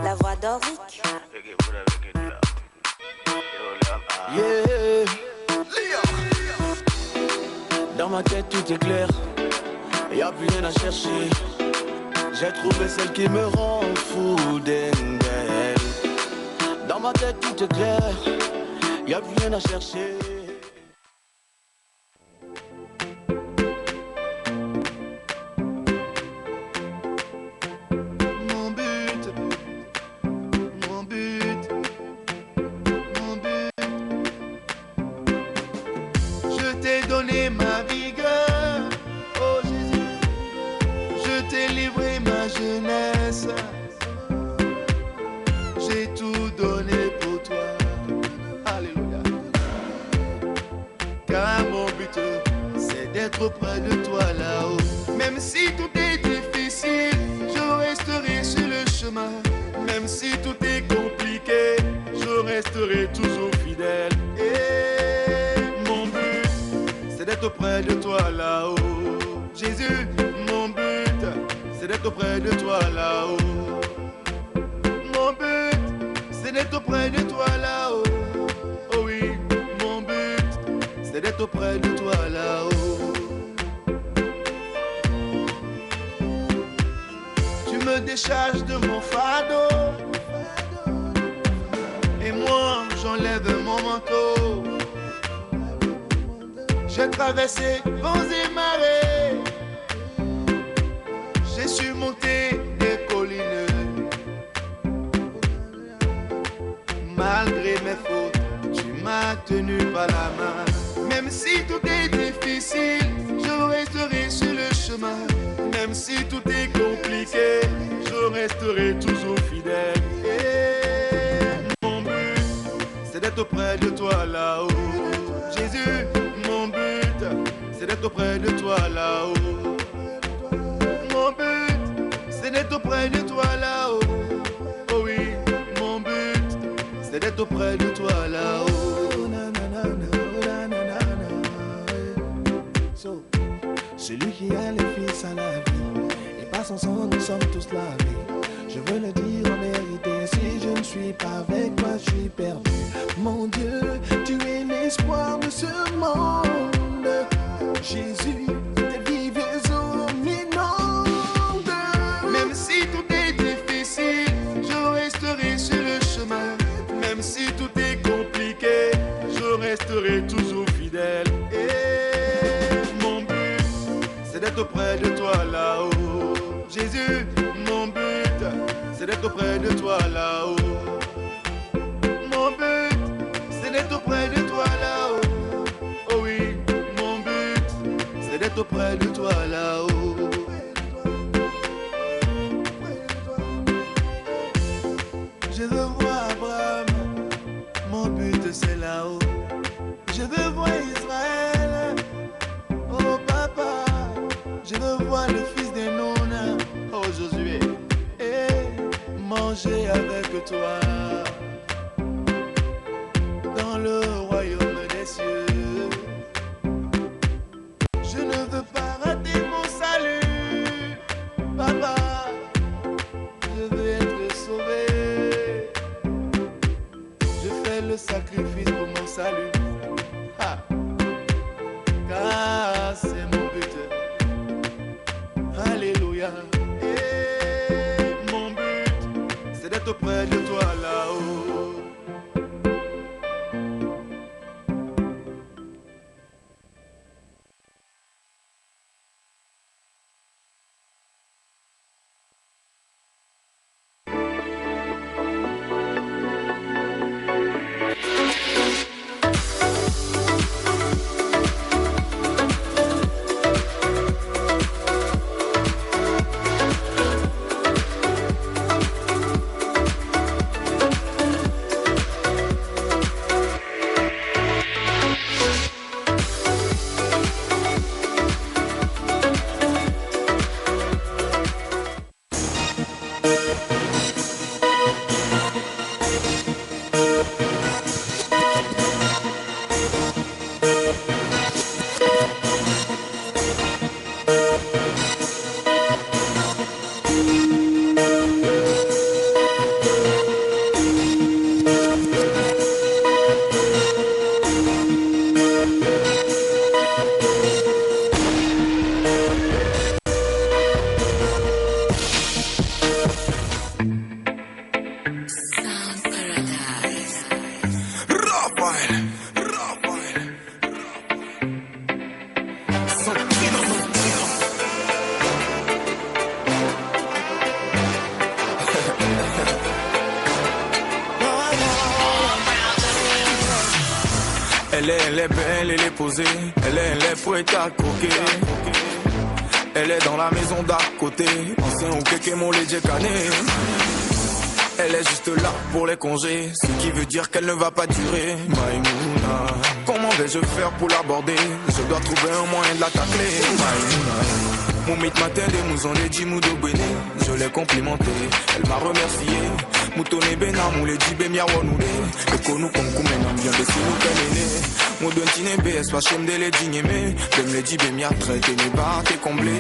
La voix d'Oric. Yeah. Dans ma tête tout est clair, y'a plus rien à chercher. J'ai trouvé celle qui me rend fou d'elle. Dans ma tête tout est clair, y'a plus rien à chercher. Auprès de toi là-haut. Même si tout est difficile, je resterai sur le chemin. Même si tout est compliqué, je resterai toujours fidèle. Et mon but, c'est d'être auprès de toi là-haut. Jésus, mon but, c'est d'être auprès de toi là-haut. Mon but, c'est d'être auprès de toi là-haut. Oh oui, mon but, c'est d'être auprès de toi là-haut. Me décharge de mon fardeau et moi j'enlève mon manteau. J'ai traversé vents et marées, j'ai surmonté des collines. Malgré mes fautes, tu m'as tenu par la main. Même si tout est difficile, je resterai sur le chemin. Même si tout est compliqué, je resterai toujours fidèle. Et mon but, c'est d'être auprès de toi là-haut. Jésus, mon but, c'est d'être auprès de toi là-haut. Mon but, c'est d'être auprès de toi là-haut. Oh oui, mon but, c'est d'être auprès de toi là-haut. Celui qui a les fils à la vie, et par son sang nous sommes tous lavés. Je veux le dire en vérité, si je ne suis pas avec toi, je suis perdu. Mon Dieu, tu es l'espoir de ce monde. Jésus, tes vives eaux m'inondent. Même si tout est difficile, je resterai sur le chemin. Même si tout est compliqué, je resterai toujours fidèle. C'est d'être auprès de toi là-haut. Jésus, mon but, c'est d'être auprès de toi là-haut. Mon but, c'est d'être auprès de toi là-haut. Oh oui, mon but, c'est d'être auprès de toi là-haut. Je veux voir Abraham, mon but c'est là-haut. Je veux voir Israël, oh papa. Je veux voir le fils de Nouna, oh Josué, et manger avec toi dans le royaume des cieux. Je ne veux pas rater mon salut, papa. Je veux être sauvé. Je fais le sacrifice pour mon salut. Ah. Car c'est mon but. Alléluia. Et mon but, c'est d'être auprès de toi là-haut. Elle est belle, elle est posée. Elle est prête à croquer. Elle est dans la maison d'à côté. Ancien ou quelqu'un mon léger cané. Elle est juste là pour les congés, ce qui veut dire qu'elle ne va pas durer. Maïmouna, comment vais-je faire pour l'aborder? Je dois trouver un moyen de la tacler. Maïmouna, mon mythe matin des mousons les Jimoudo Béné. Je l'ai complimenté, elle m'a remercié. Moutone Bena, moulé Djibé Miawonoulé. Et konou konkou menam bien de si nous pénéné. Moudountine BS, pas chem de les djingémé. Dem les Djibé Mia traité, ne pas t'es comblé.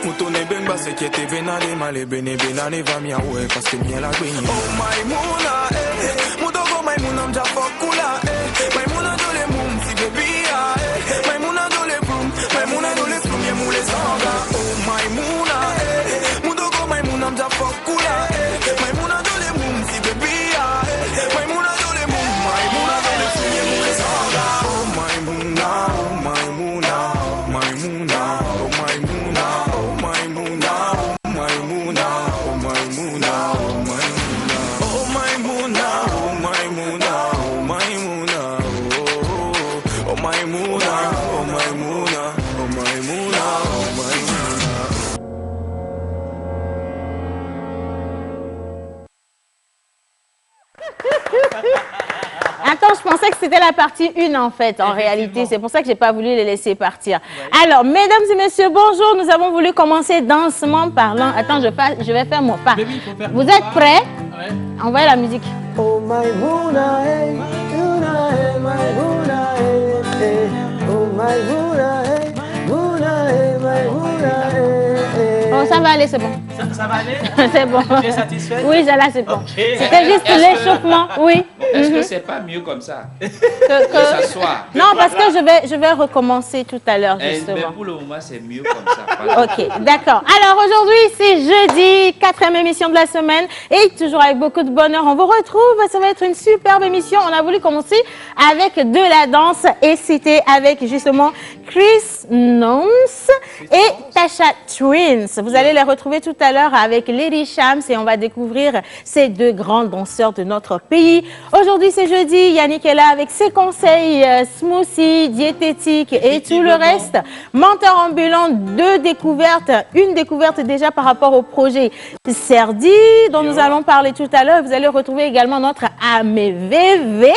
Moutone Benba, c'est qui était Bena de malé, Bene Bena ne va miaoué, parce que Mia la béni. Oh Maïmouna, eh. Moudogo Maïmouna m'ja fokula, eh. Maïmouna dole moum, si baby, eh. Maïmouna dole boum, Maïmouna dole floum, yé moulé sanga. Oh Maïmouna, eh. Moudogo Maïmouna m'ja fokula, eh. Maïmouna dole moum, si baby, eh. Maïmouna dole moum, Maïmouna dole floum, yé moulé sanga. Oh Maïmouna, oh Maïmouna, oh Maïmouna, oh Maïmouna, oh Maïmouna, oh Maïmouna, oh Maïmouna, oh Maïmouna. Oh Maïmouna, oh Maïmouna, oh Maïmouna, oh Maïmouna, oh Maïmouna, oh Maïmouna, oh Maïmouna. Attends, je pensais que c'était la partie 1 en fait, en réalité. C'est pour ça que j'ai pas voulu les laisser partir. Ouais. Alors, mesdames et messieurs, bonjour. Nous avons voulu commencer doucement parlant. Attends, je vais faire mon pas. Oui, vous êtes prêts? Ouais. Envoyez la musique. Oh Maïmouna, hey, Mouna, hey, Maïmouna, hey, hey. Oh Maïmouna, hey, Mouna, hey, Maïmouna, hey, hey. Oh, ça va aller, c'est bon. Ça va aller? C'est bon. Tu es satisfaite? Oui, là, c'est bon. Okay. C'était juste l'échauffement, oui. Est-ce que c'est pas mieux comme ça? Que s'asseoir. Non, parce que je vais recommencer tout à l'heure, justement. Mais pour le moment, c'est mieux comme ça. Ok, d'accord. Alors aujourd'hui, c'est jeudi, 4e émission de la semaine. Et toujours avec beaucoup de bonheur, on vous retrouve. Ça va être une superbe émission. On a voulu commencer avec de la danse. Et c'était avec justement Chris Noms et Tasha Twins. Vous allez les retrouver tout à l'heure avec Lady Shams. Et on va découvrir ces deux grands danseurs de notre pays. Aujourd'hui, c'est jeudi. Yannick est là avec ses conseils smoothie, diététique et tout le reste. Menteur ambulant, deux découvertes. Une découverte déjà par rapport au projet Serdi, dont nous allons parler tout à l'heure. Vous allez retrouver également notre AMVV.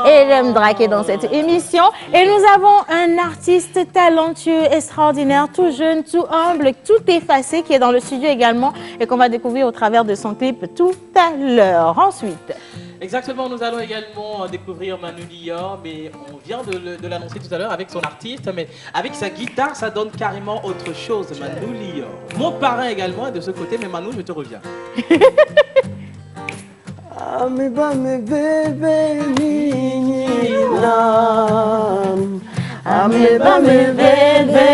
Et j'aime draquer dans cette émission. Et nous avons un artiste talentueux, extraordinaire, tout jeune, tout humble, tout effacé, qui est dans le studio également et qu'on va découvrir au travers de son clip tout à l'heure. Ensuite... Exactement, nous allons également découvrir Manu Dior, mais on vient de l'annoncer tout à l'heure avec son artiste, mais avec sa guitare, ça donne carrément autre chose, Manu Dior. Mon parrain également est de ce côté, mais Manu, je te reviens. Ameba me bébé nina, ameba me bébé,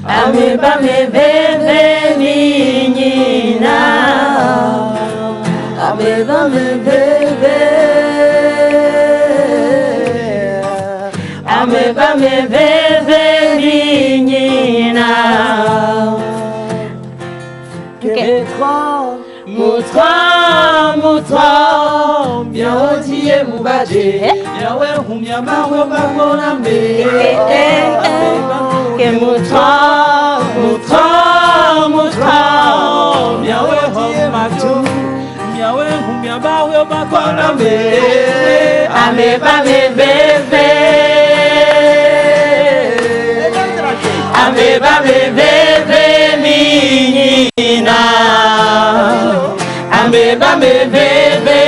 ameba me bébé nina, ameba me bébé, ameba me bébé nina. Moutra, bien odié moubadé, bien ouais, ou bien barou, barou, namé. Que moutra, bien ouais, odié matou, bien ouais, ou bien barou, barou, namé. Amé, pas mes bébés, amé, pas mes bébés, minina. Ameba me bébé,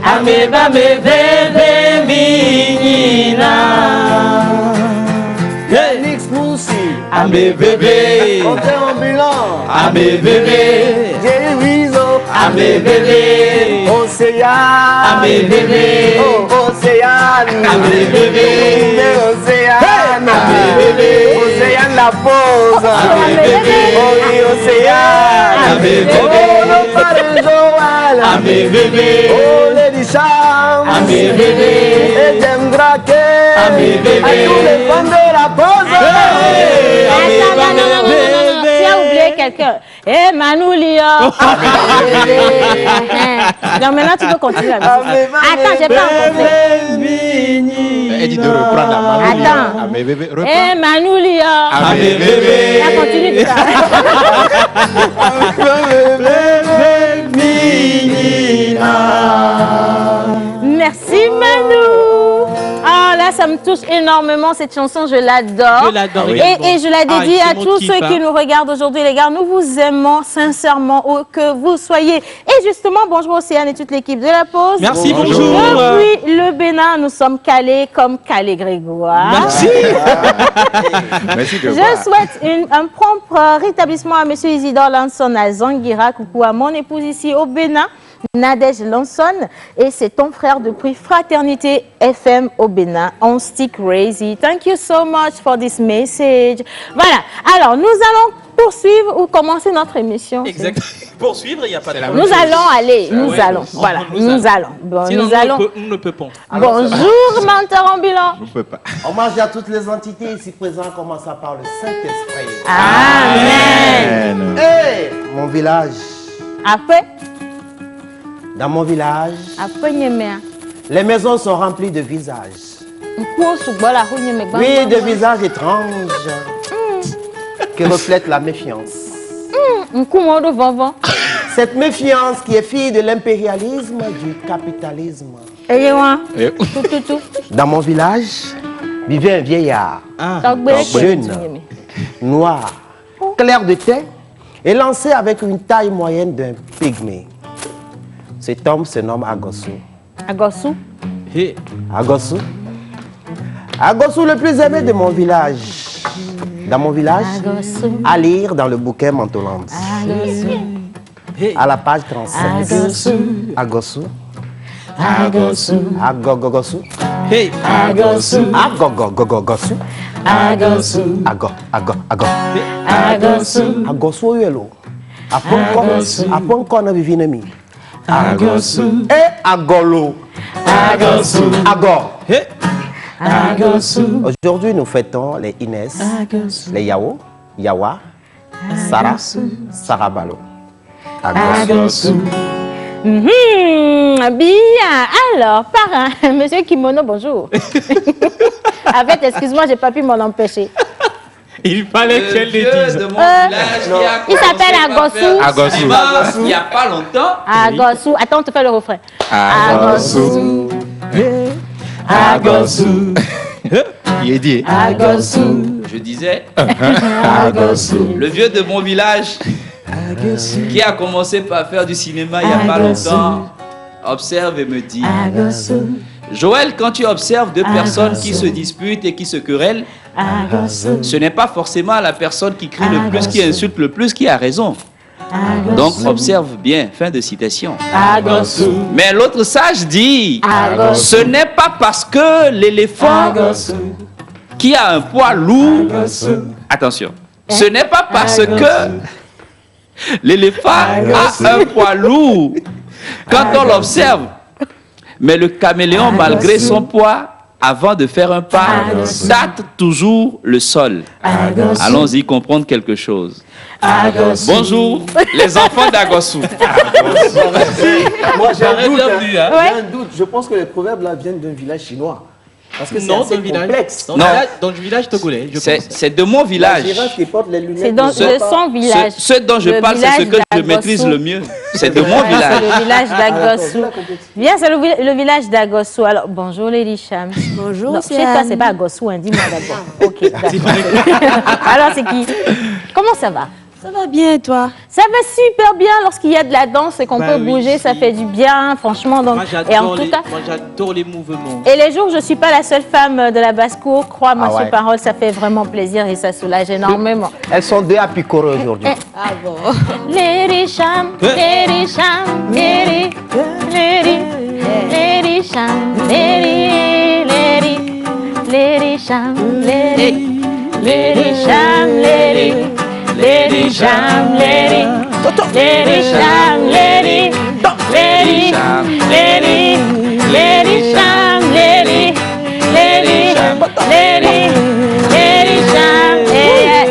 ameba me bébé, minina. Yannick Moussi, amé bébé, Menteur ambulant, amé bébé, Jerry Rizzo, amé bébé, Océane, amé bébé, Océane, amé bébé, Océane, amé bébé, Océane la pose, amé bébé, Océane, amé bébé, oh le parrain Joël, amé bébé, oh Lady Shams, amé bébé, et j'aime draquer, amé bébé, à tous les fans de la pose, non, tu as oublié quelqu'un. Eh, Manu Lior. Non, maintenant, tu peux continuer la musique. Attends, j'ai pas rencontré. Elle dit de reprendre la main. Attends. Ah, mais bébé, reprends. Eh, Manu Lior. Ah, mais bébé. Ça continue tout ça. Merci Manu. Ah là, ça me touche énormément cette chanson, je l'adore. Je l'adore Et également. je la dédie Ah, à c'est mon tous kiff, ceux qui hein. nous regardent aujourd'hui, les gars. Nous vous aimons sincèrement où que vous soyez. Et justement, bonjour Océane et toute l'équipe de la pause. Merci, Bonjour. bonjour. Depuis le Bénin, nous sommes calés comme Calé Grégoire. Merci. Merci de Je voir. souhaite un prompt rétablissement à M. Isidore Lanson à Zanguira. Coucou à mon épouse ici au Bénin, Nadège Lanson. Et c'est ton frère depuis Fraternité FM au Bénin. On stick crazy. Thank you so much for this message. Voilà. Alors, nous allons poursuivre ou commencer notre émission. Exact. Poursuivre, il n'y a pas de Nous allons aller. Nous Ouais. allons. Voilà. Nous Nous allons. Bon, Sinon, nous allons. nous ne peut pas. Bonjour, menteur ambulant. Je ne peux pas. Hommage à toutes les entités ici présentes, commençant par le Saint-Esprit. Amen. Hey, mon village. Après, Dans mon village, les maisons sont remplies de visages. Oui, de visages étranges qui reflètent la méfiance. Cette méfiance qui est fille de l'impérialisme, du capitalisme. Dans mon village, vivait un vieillard, jeune, noir, clair de teint et lancé avec une taille moyenne d'un pygmée. Cet homme se nomme Agossou. Agossou. Hey. Agossou. Agossou, le plus aimé de mon village. Dans mon village, à lire dans le bouquin Mantoland. Hey. À la page 36. Agossou. Agossou. Agogogossou. Hey. Agossou. Agogogogossou. Agossou. Agossou. Agossou yelo. Apon na vivinami. Agossou. Et Agolo. Agossou. Agor. Hey. Agossou. Aujourd'hui, nous fêtons les Inès, les Yao, Yawa, Sarah, Sarabalo. Agossou. Bien. Alors, parrain, monsieur Kimono, bonjour. En fait, excuse-moi, j'ai pas pu m'en empêcher. Il fallait qu'elle le dise. De mon village qui a Il s'appelle Agossou. Agossou. Il n'y a pas longtemps. Agossou. Attends, on te fait le refrain. Agossou. Agossou. Il est dit. Agossou. Je disais, Agossou. le vieux de mon village qui a commencé par faire du cinéma il n'y a pas longtemps, observe et me dit, Agossou. Joël, quand tu observes deux personnes qui se disputent et qui se querellent, ce n'est pas forcément la personne qui crie le plus, qui insulte le plus, qui a raison. Donc observe bien. Fin de citation. Agossou. Mais l'autre sage dit, Agossou. ce n'est pas parce que l'éléphant qui a un poids lourd, attention, ce n'est pas parce que l'éléphant a un poids lourd quand on l'observe, mais le caméléon, malgré son poids, avant de faire un pas, tâte toujours le sol. Allons-y comprendre quelque chose. Bonjour, les enfants d'Agossou. Moi, j'ai un doute. Bienvenue, hein. J'ai un doute. Je pense que les proverbes là viennent d'un village chinois. Parce que c'est Non, assez dans le village. complexe. Dans le village togolais, je pense. C'est de mon La village. girafe qui porte les lunettes. C'est dans ne de sait pas. son village. Ce dont je Le parle, c'est ce village que je d'Agossou. maîtrise le mieux. C'est de mon C'est village. le village d'Agossou. Bien, c'est le village d'Agossou. Alors, bonjour Lady Cham. Bonjour, Non, chez toi, c'est pas Agossou, hein, dis-moi d'abord. Ok, d'accord. Alors, c'est qui? Comment ça va? Ça va bien et toi? Ça va super bien lorsqu'il y a de la danse et qu'on Bah peut oui, bouger, ça si. fait du bien, franchement. Donc, Moi, et en tout cas, j'adore les mouvements. et les jours, je ne suis pas la seule femme de la basse-cour. Crois-moi Ah sur ouais. parole, ça fait vraiment plaisir et ça soulage énormément. Elles sont deux à picorer aujourd'hui. Ah bon? Lady Cham, Lady Cham, Lady, Lady, Lady Cham, Lady, Lady, Lady Cham, Lady, Lady Cham, Lady, Lady Cham, Lady, Lady Cham, Lady, Lady, Lady, Lady Cham, Lady, Lady, Lady, Lady Cham, yeah,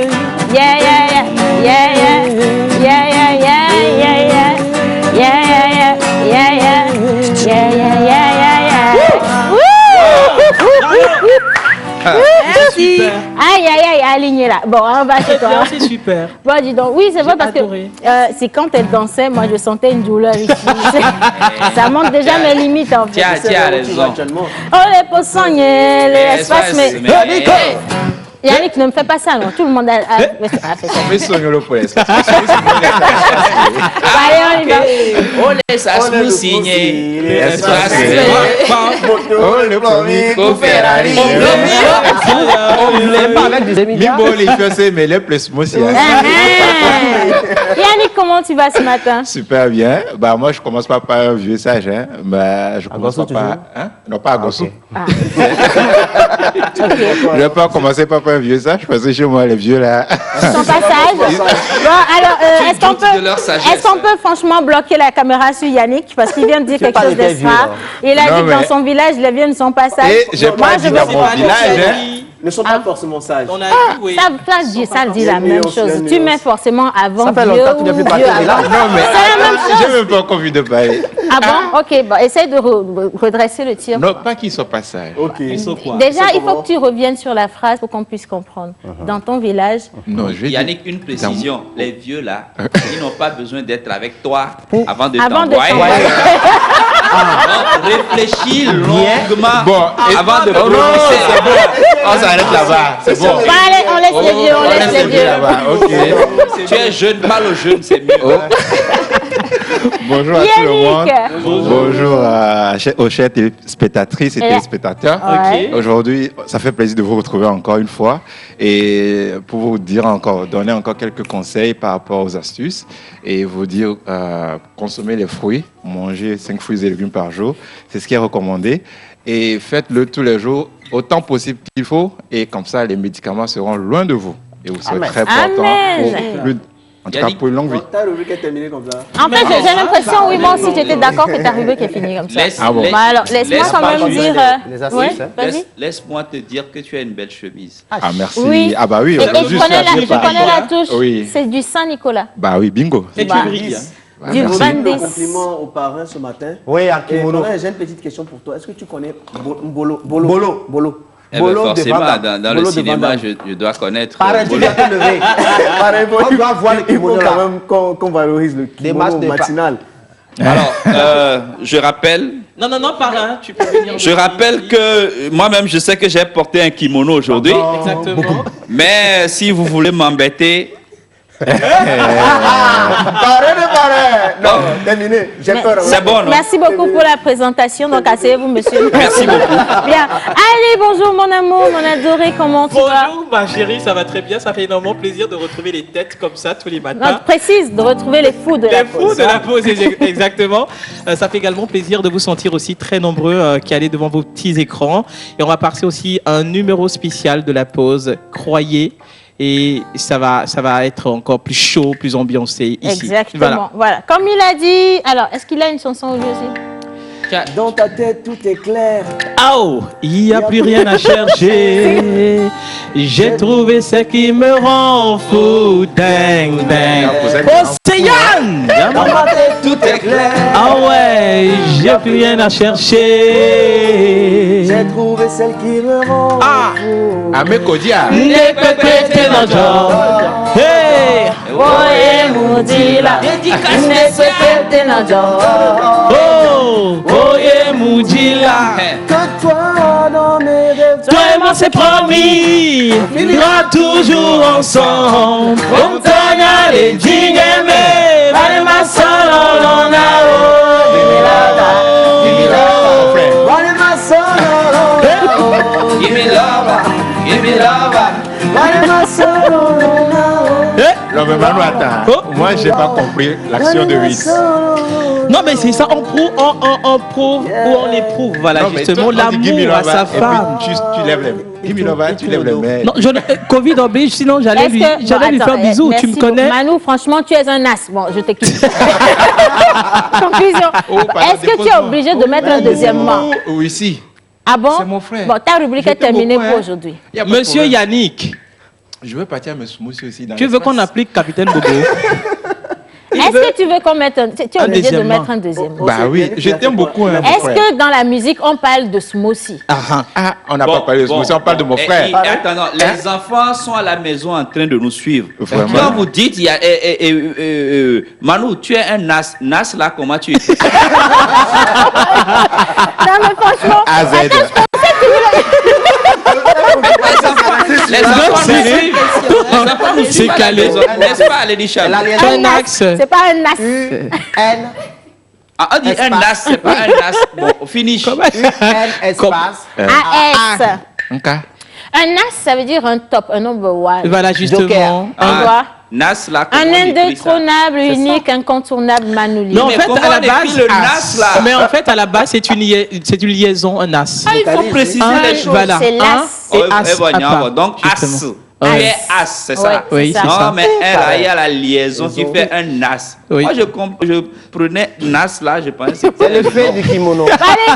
yeah, yeah, yeah, yeah, yeah, yeah. Wouh! Merci. Aïe, aïe, aïe, aligné là. Bon, on va chez toi. C'est super. Bon, dis donc, oui, c'est vrai parce que c'est quand elle dansait, moi je sentais une douleur ici. Ça montre déjà mes limites en fait. Tiens, raison. Oh, les poissonniers, les espaces, mais. Yannick, ne me fais pas ça, non. Tout le monde a fait ça. Mais soignons-le pour l'espace. Allez, on y va. Oh, les sas nous signer. L'espace. Oh, le premier coup Ferrari. On ne voulait pas avec des émigrants. Libo, les chaussées, mais les plus moi aussi. Yannick, comment tu vas ce matin? Super bien. Bah, moi, je commence pas par un vieux sage. Hein. Bah, je commence pas par. Hein? Non, pas à Gossou. Je vais pas commencer par un vieux sage parce que chez moi, les vieux là. Son passage. Bon, alors, est-ce qu'on peut franchement bloquer la caméra sur Yannick parce qu'il vient de dire quelque chose d'extra. Il a dit que dans son village, il vient de son passage. Et j'ai pas dit dans mon village. Ne sont pas forcément sages. On a oui. Ça dit la même chose. Tu mets forcément avant ça fait vieux longtemps que tu n'as plus parlé de là. Non, mais c'est la même chose. j'ai même pas envie de parler. Ah bon? Ok, bon, essaye de redresser le tir. Non, pas qu'ils soient pas sages. Ok. Ils sont quoi? Déjà, il faut que tu reviennes sur la phrase pour qu'on puisse comprendre. Dans ton village. Non, je vais dire. Yannick, une précision. Les vieux là, ils n'ont pas besoin d'être avec toi avant de Avant de t'envoyer. t'envoyer. Réfléchis longuement Bon, avant de non, prononcer. c'est bon. On s'arrête là-bas. C'est bon. Bon, allez, on laisse les vieux, on laisse les vieux. là-bas. Ok. Tu es jeune, parle aux jeunes, c'est mieux. Bonjour à tout le monde. Yannick. Bonjour aux chers téléspectatrices et téléspectateurs. Ouais. Aujourd'hui, ça fait plaisir de vous retrouver encore une fois et pour vous dire encore, donner encore quelques conseils par rapport aux astuces et vous dire consommer les fruits, manger 5 fruits et légumes par jour, c'est ce qui est recommandé et faites-le tous les jours autant possible qu'il faut et comme ça les médicaments seront loin de vous et vous serez très portant en tout cas pour une longue vie. Ta rubrique est terminée comme ça. En fait, j'ai l'impression, oui, moi aussi, j'étais d'accord que ta rubrique est finie comme ça. bon. Bah, alors, laisse-moi quand même dire. Les astuces, Oui, hein. vas-y. Laisse-moi te dire que tu as une belle chemise. Ah merci. Oui. Ah bah oui, Et aujourd'hui, je connais je suis la touche. Oui. C'est du Saint-Nicolas. Bah oui, bingo. Et tu Bah. brilles. Bah, Du merci. 22. Un compliment aux parrains ce matin. Oui, à Et kimono. Laurent, j'ai une petite question pour toi. Est-ce que tu connais Bolo? Eh ben, Bolo de forcément, Vandame. dans le Bolo de cinéma, Vandame. je dois connaître. Parrain, tu Bolo. dois te lever. Parrain, On doit voir le il faut kimono quand là. même qu'on valorise le Des masses kimono de matinal. Alors, je rappelle. Non, parrain, tu peux venir. Je rappelle que moi-même, je sais que j'ai porté un kimono aujourd'hui. Exactement. Mais si vous voulez m'embêter, Parrain. Non, terminé. J'ai peur. c'est bon, non? Merci beaucoup pour la présentation. Donc, asseyez-vous, monsieur. Merci beaucoup. Bien. Allez, bonjour, mon amour, mon adoré. Comment tu vas? Bonjour, ma chérie, ça va très bien. Ça fait énormément plaisir de retrouver les têtes comme ça tous les Non, matins. précise de retrouver les fous de la Les fous de la pause, exactement. Ça fait également plaisir de vous sentir aussi très nombreux qui allez devant vos petits écrans. Et on va passer aussi un numéro spécial de la pause, croyez. Et ça va être encore plus chaud, plus ambiancé ici. Exactement. Voilà. Comme il a dit. Alors, est-ce qu'il a une chanson aujourd'hui? Dans ta tête, tout est clair. Oh, il n'y a plus rien à chercher. J'ai trouvé ce qui me rend fou. Dang, dang. Oh, c'est Yann! Dans ma tête, tout est clair. Ah ouais, j'ai plus rien à chercher. J'ai trouvé celle qui me rend fou. Ame Kodia. Ne peut péter dans le genre. Hey! Oye, Moudila. Oh! Oye, Moudila. Que toi dans mes rêves. Toi et moi c'est promis, on finira toujours ensemble. Montagne les dingeme, vale ma solo lonao. Vale ma solo. Give me love, give me love. Vale ma solo. Non mais Manu, attends. Oh. Moi j'ai pas compris l'action de 8. Non mais c'est ça, on prouve, on prouve ou on éprouve, voilà Non, mais justement toi, on dit give me l'amour à love, sa et puis femme. Tu lèves les mains. Give me love, tu lèves les mains. Non, Covid oblige, sinon j'allais lui faire bisous, tu me connais. Manu, franchement, tu es un as. Bon, je t'écoute. Conclusion. Est-ce que tu es obligé de mettre un deuxièmement? Oui, si. Ah bon? C'est mon frère. Bon, ta rubrique Je est terminée t'aime pour beaucoup, hein. aujourd'hui. Y a pas de Monsieur problème. Yannick, Je veux partir à mes smoothies aussi. Dans tu veux qu'on l'espace. applique Capitaine Bobo? Est-ce que tu veux qu'on mette tu es obligé de mettre un deuxième? Bah oui, je t'aime beaucoup. Hein, est-ce que dans la musique, on parle de smoothie? On n'a pas parlé de smoothie, on parle de mon frère. Attends, les enfants sont à la maison en train de nous suivre. Vraiment? Quand vous dites, il y a, Manu, tu es un Nas. Nas, là, comment tu es? Non, mais franchement, Les enfants nous suivent. C'est calé. N'est-ce pas, Lady Cham? c'est pas un nas. On dit un Nas, c'est pas un Nas. Bon, finish. espace. AS. Okay. Un nas, ça veut dire un top, un number one. Voilà, justement. Nas, là, un indétrônable, unique, incontournable Manu Lior. Non, en fait, à la base, le Nas, là. Mais en fait, à la base, c'est une liaison, un Nas. Il faut préciser les choses. Voilà. C'est l'as. Et as à part, donc, as. Tu es as, c'est ça? Oui, c'est ça. Non, mais il y a la liaison qui fait un Nas. Oui. Moi, je prenais Nas, là, je pense que C'est le fait du kimono. Allez,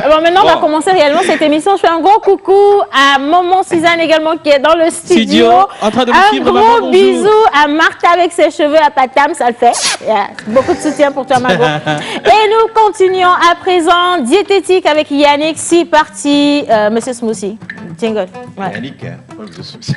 bon, maintenant, on va commencer réellement cette émission. Je fais un gros coucou à Maman Suzanne également qui est dans le studio. En train de me un suivre. gros Maman, bisou à Martha avec ses cheveux à patam, ça le fait. Yeah. Beaucoup de soutien pour toi, Margot. Et nous continuons à présent. Diététique avec Yannick. C'est parti, Monsieur Smoothie. Jingle. Ouais. Yannick, hein, pas de souci.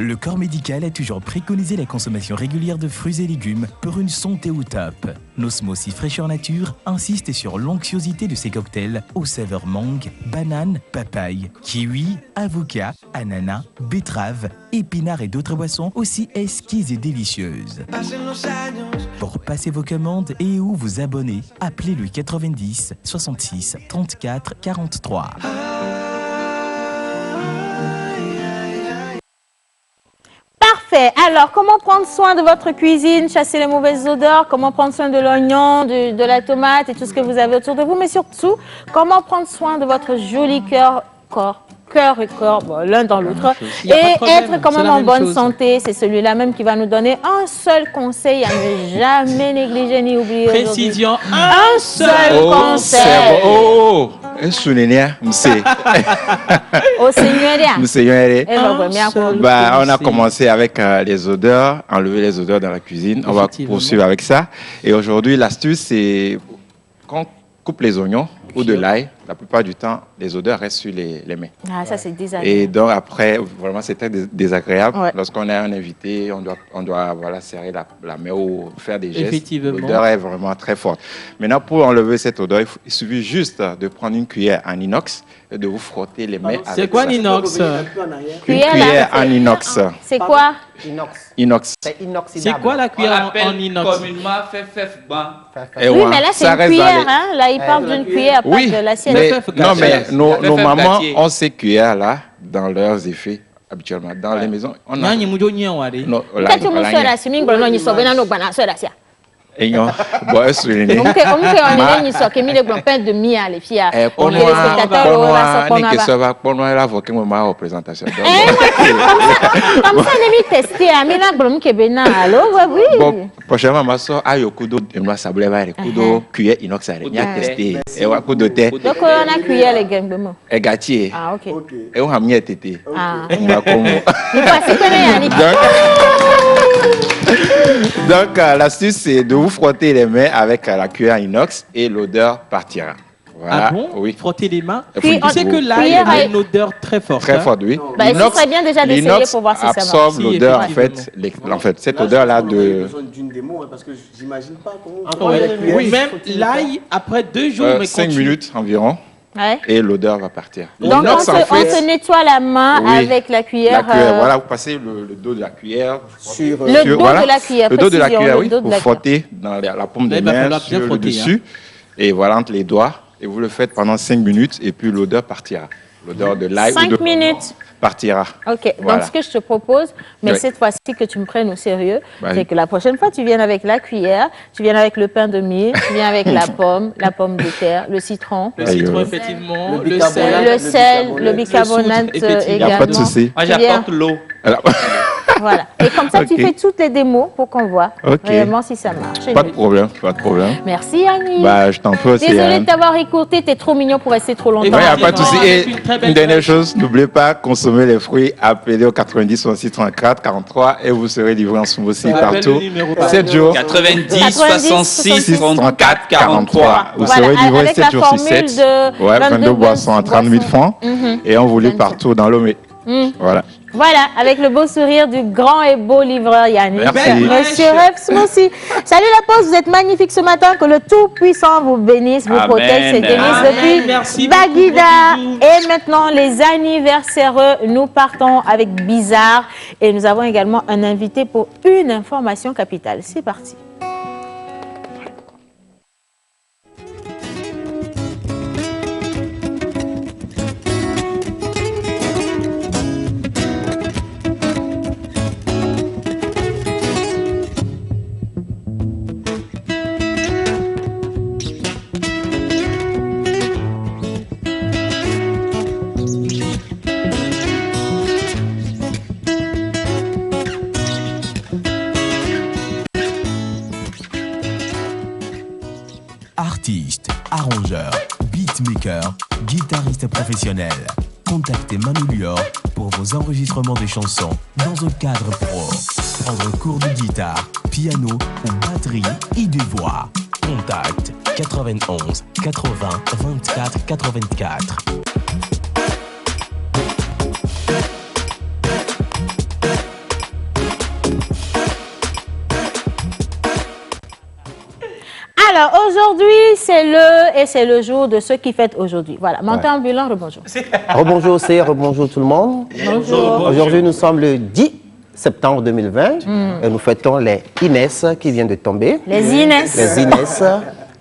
Le corps médical a toujours préconisé la consommation régulière de fruits et légumes pour une santé au top. Nos smoothies fraîcheur nature insistent sur l'onctuosité de ces cocktails aux saveurs mangue, banane, papaye, kiwi, avocat, ananas, betterave, épinards et d'autres boissons aussi exquises et délicieuses. Pour passer vos commandes et ou vous abonner, appelez le 90 66 34 43. Parfait. Alors, comment prendre soin de votre cuisine, chasser les mauvaises odeurs, comment prendre soin de l'oignon, de la tomate et tout ce que vous avez autour de vous, mais surtout, comment prendre soin de votre joli cœur et corps, bon, l'un dans l'autre, et être quand même en bonne santé. C'est celui-là même qui va nous donner un seul conseil à ne jamais négliger ni oublier. Précision, un seul conseil. Oh, souvenir, monsieur. Oh, Seigneur. Monsieur, bah, on a commencé avec les odeurs, enlever les odeurs dans la cuisine. On va poursuivre avec ça. Et aujourd'hui, l'astuce, c'est quand on coupe les oignons ou de l'ail, la plupart du temps, les odeurs restent sur les mains. Ah, ça, c'est désagréable. Et donc, après, vraiment, c'est très désagréable. Ouais. Lorsqu'on a un invité, on doit voilà, serrer la main ou faire des gestes. Effectivement. L'odeur est vraiment très forte. Maintenant, pour enlever cette odeur, il suffit juste de prendre une cuillère en inox et de vous frotter les mains avec ça. C'est quoi l'inox? Une cuillère en inox. C'est quoi? Inox. C'est inoxydable. C'est quoi la cuillère en inox? Communément, fef, ban. Oui, mais là, c'est une cuillère. Hein? Là, il parle d'une cuillère, pas de l'assiette. Non, mais nos mamans ont ces cuillères-là dans leurs effets habituellement. Dans les maisons, on a... Non, bon, est-ce que les représentation. Comme ça, on est testé à Milan, bon, prochainement, ma soeur a eu kudo et moi ça voulait voir kudo cuillère inox il y a testé et wa kudo thé. Donc on a cuillère les gambemo. Et gâtier. Ah OK. Et on a mis tété. Ah. Donc l'astuce c'est de vous frotter les mains avec la cuillère inox et l'odeur partira. Voilà. Ah bon? Oui. Frotter les mains. Puis, tu sais que l'ail a une odeur très forte. Très forte, oui. Bah, ce serait bien déjà d'essayer pour voir si ça va. Absorbe l'odeur, en fait, cette odeur-là de... besoin d'une démo, parce que j'imagine pas comment... Oui, même l'ail, après 2 jours... 5 minutes environ. Ouais. Et l'odeur va partir. Donc on se nettoie la main avec la cuillère. La cuillère, voilà, vous passez le dos de la cuillère sur le dos de la cuillère. Le dos de la cuillère, oui, vous frottez dans la paume des mains sur le dessus. Et voilà, entre les doigts. Et vous le faites pendant 5 minutes et puis l'odeur partira. L'odeur de l'ail. 5 minutes. partira. Ok, Voilà. donc ce que je te propose, mais Oui. cette fois-ci que tu me prennes au sérieux, Bah, c'est que la prochaine fois, tu viennes avec la cuillère, tu viennes avec le pain de mie, tu viens avec la pomme de terre, le citron. Le citron, effectivement. Le Le sel. Le bicarbonate le soude, Il n'y également. a pas de souci. Moi, Tu viens. j'apporte l'eau. Alors, Voilà. Et comme ça, tu Ok. fais toutes les démos pour qu'on voit Ok. réellement si ça marche. pas de problème, pas de problème. Merci, Annie. Bah, je t'en prie aussi. Désolée Anne. de t'avoir écouté, t'es trop mignon pour rester trop longtemps. Il n'y a pas de souci. Et Avec une très belle une dernière chose, n'oubliez pas, consommer les fruits, appelez au 90 66 34 43 et vous serez livré en smoothie Rappelle partout. le numéro. 7 jours. 90 66 34 43. Vous Voilà, serez livré avec 7 la jours sur formule 7. de Ouais, 22 boissons à 30 000 francs. Mhm. Et on vous livre 25. partout dans Lomé. Voilà. Voilà, avec le beau sourire du grand et beau livreur Yannick. Merci. Monsieur Ref Smoothie. Salut la pause, vous êtes magnifique ce matin. Que le Tout-Puissant vous bénisse, vous Amen. protège. C'est Denise Amen. depuis Merci beaucoup, Baguida. gros bisous. Et maintenant, les anniversaires, nous partons avec Bizarre. Et nous avons également un invité pour une information capitale. C'est parti. Artiste, arrangeur, beatmaker, guitariste professionnel. Contactez Manu Lior pour vos enregistrements de chansons dans un cadre pro. Prendre cours de guitare, piano ou batterie et de voix. Contact 91 80 24 84. Alors aujourd'hui, c'est le jour de ceux qui fêtent aujourd'hui. Voilà, menteur ambulant, rebonjour. Rebonjour C, rebonjour tout le monde. Bonjour. Aujourd'hui, nous sommes le 10 septembre 2020 et nous fêtons les Inès qui viennent de tomber. Les Inès. Les Inès,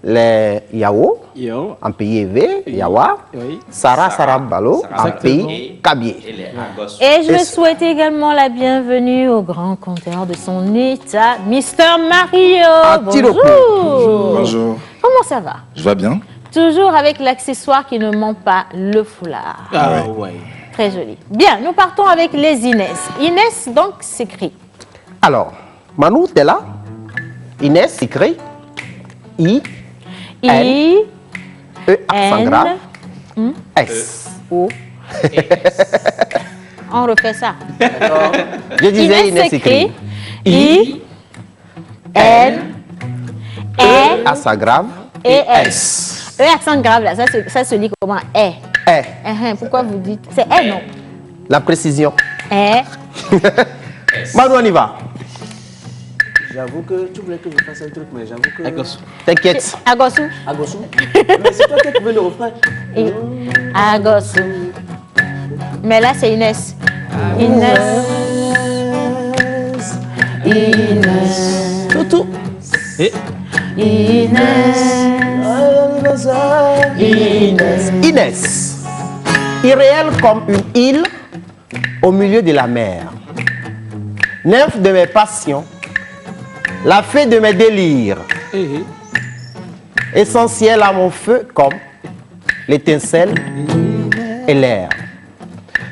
les Yao, Yo. en pays élevé, Yawa, Oui. Sarah Balo, en pays Kabyé. Et les Agos. Et je Et- souhaite également la bienvenue au grand compteur de son état, Mr. Mario. Tiroko. Bonjour. Bonjour. Comment ça va? Je vais bien. Toujours avec l'accessoire qui ne ment pas, le foulard. Ah ouais. Très joli. Bien, nous partons avec les Inès. Inès, donc, s'écrit. Alors, Manu, t'es là? Inès écrit I, I, E, accent N, grave, S. O. On refait ça. Je disais Inès Inès écrit I, N, E, N, accent grave, et S. E accent grave, là, ça se lit comment? E. E. Pourquoi vous dites? C'est E, non? La précision. E. Manu, on y va. J'avoue que tu voulais que je fasse un truc, mais j'avoue que. Agos. T'inquiète. Agosu. Agosu. Mais c'est toi qui as trouvé le refrain. Et Agosu. Mais là, c'est Inès. Inès. Inès. Toutou. Et Inès. Inès. Inès. Irréelle comme une île au milieu de la mer. Nymphe de mes passions. La fée de mes délires. Essentielle à mon feu comme l'étincelle et l'air.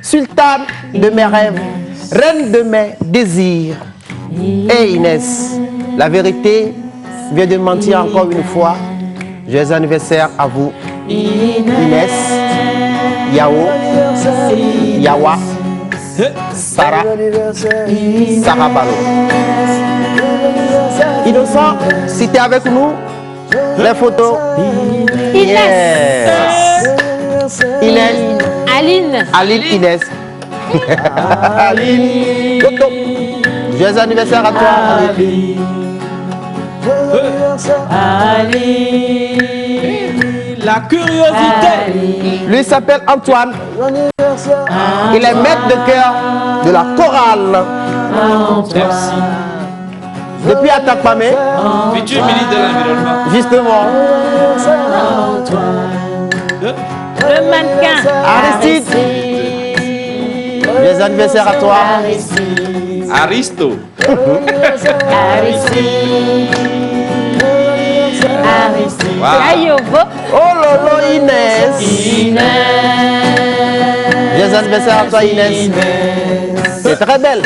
Sultane de mes rêves, reine de mes désirs. Et Inès, la vérité vient de mentir encore une fois. Joyeux anniversaire à vous, Inès, Yao, Yawa, Sarah Balo. Innocent, si tu es avec nous, les photos. Inès. Inès. Aline. Aline Inès. Aline. Toto. Joyeux anniversaire à toi, Aline. la curiosité. Lui s'appelle Antoine. Il est maître de cœur de la chorale. Merci. Depuis Atakpamé. Futur ministre de l'Environnement. Justement. Le mannequin. Aristide. Joyeux anniversaire à toi. Aristo. Oh lolo Inès. Joyeux anniversaire à toi Inès. C'est très belle.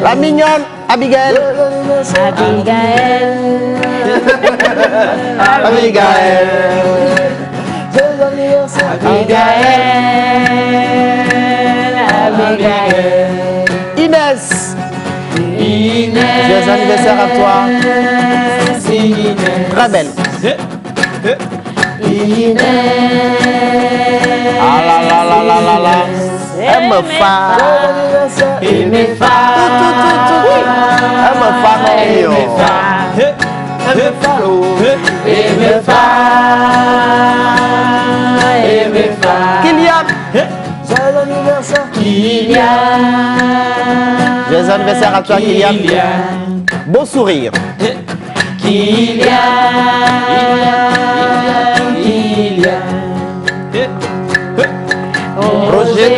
La mignonne Abigail. Inès. Joyeux anniversaire à toi. Très belle. Ah là là là là là là. Elle me fa. Elle me fa. Kylian. Joyeux anniversaire à toi Kylian. Beau sourire. Roger.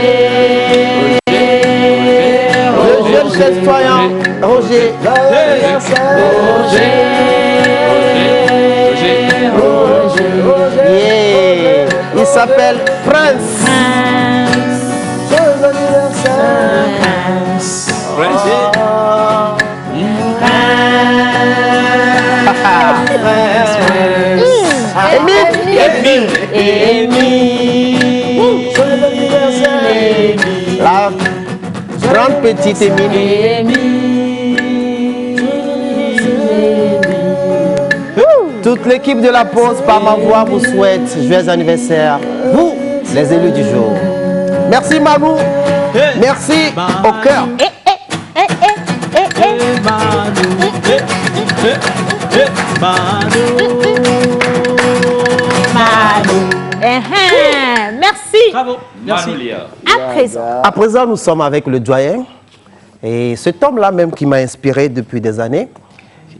Jeune chef-soyant. Roger. Yeah. Il s'appelle Prince. La grande petite Émilie. Toute l'équipe de la pause par ma voix vous souhaite joyeux anniversaire. Vous, les élus du jour. Merci Malou. Merci au cœur. Merci. Bravo. Merci. À présent, nous sommes avec le doyen. Et cet homme-là même qui m'a inspiré depuis des années,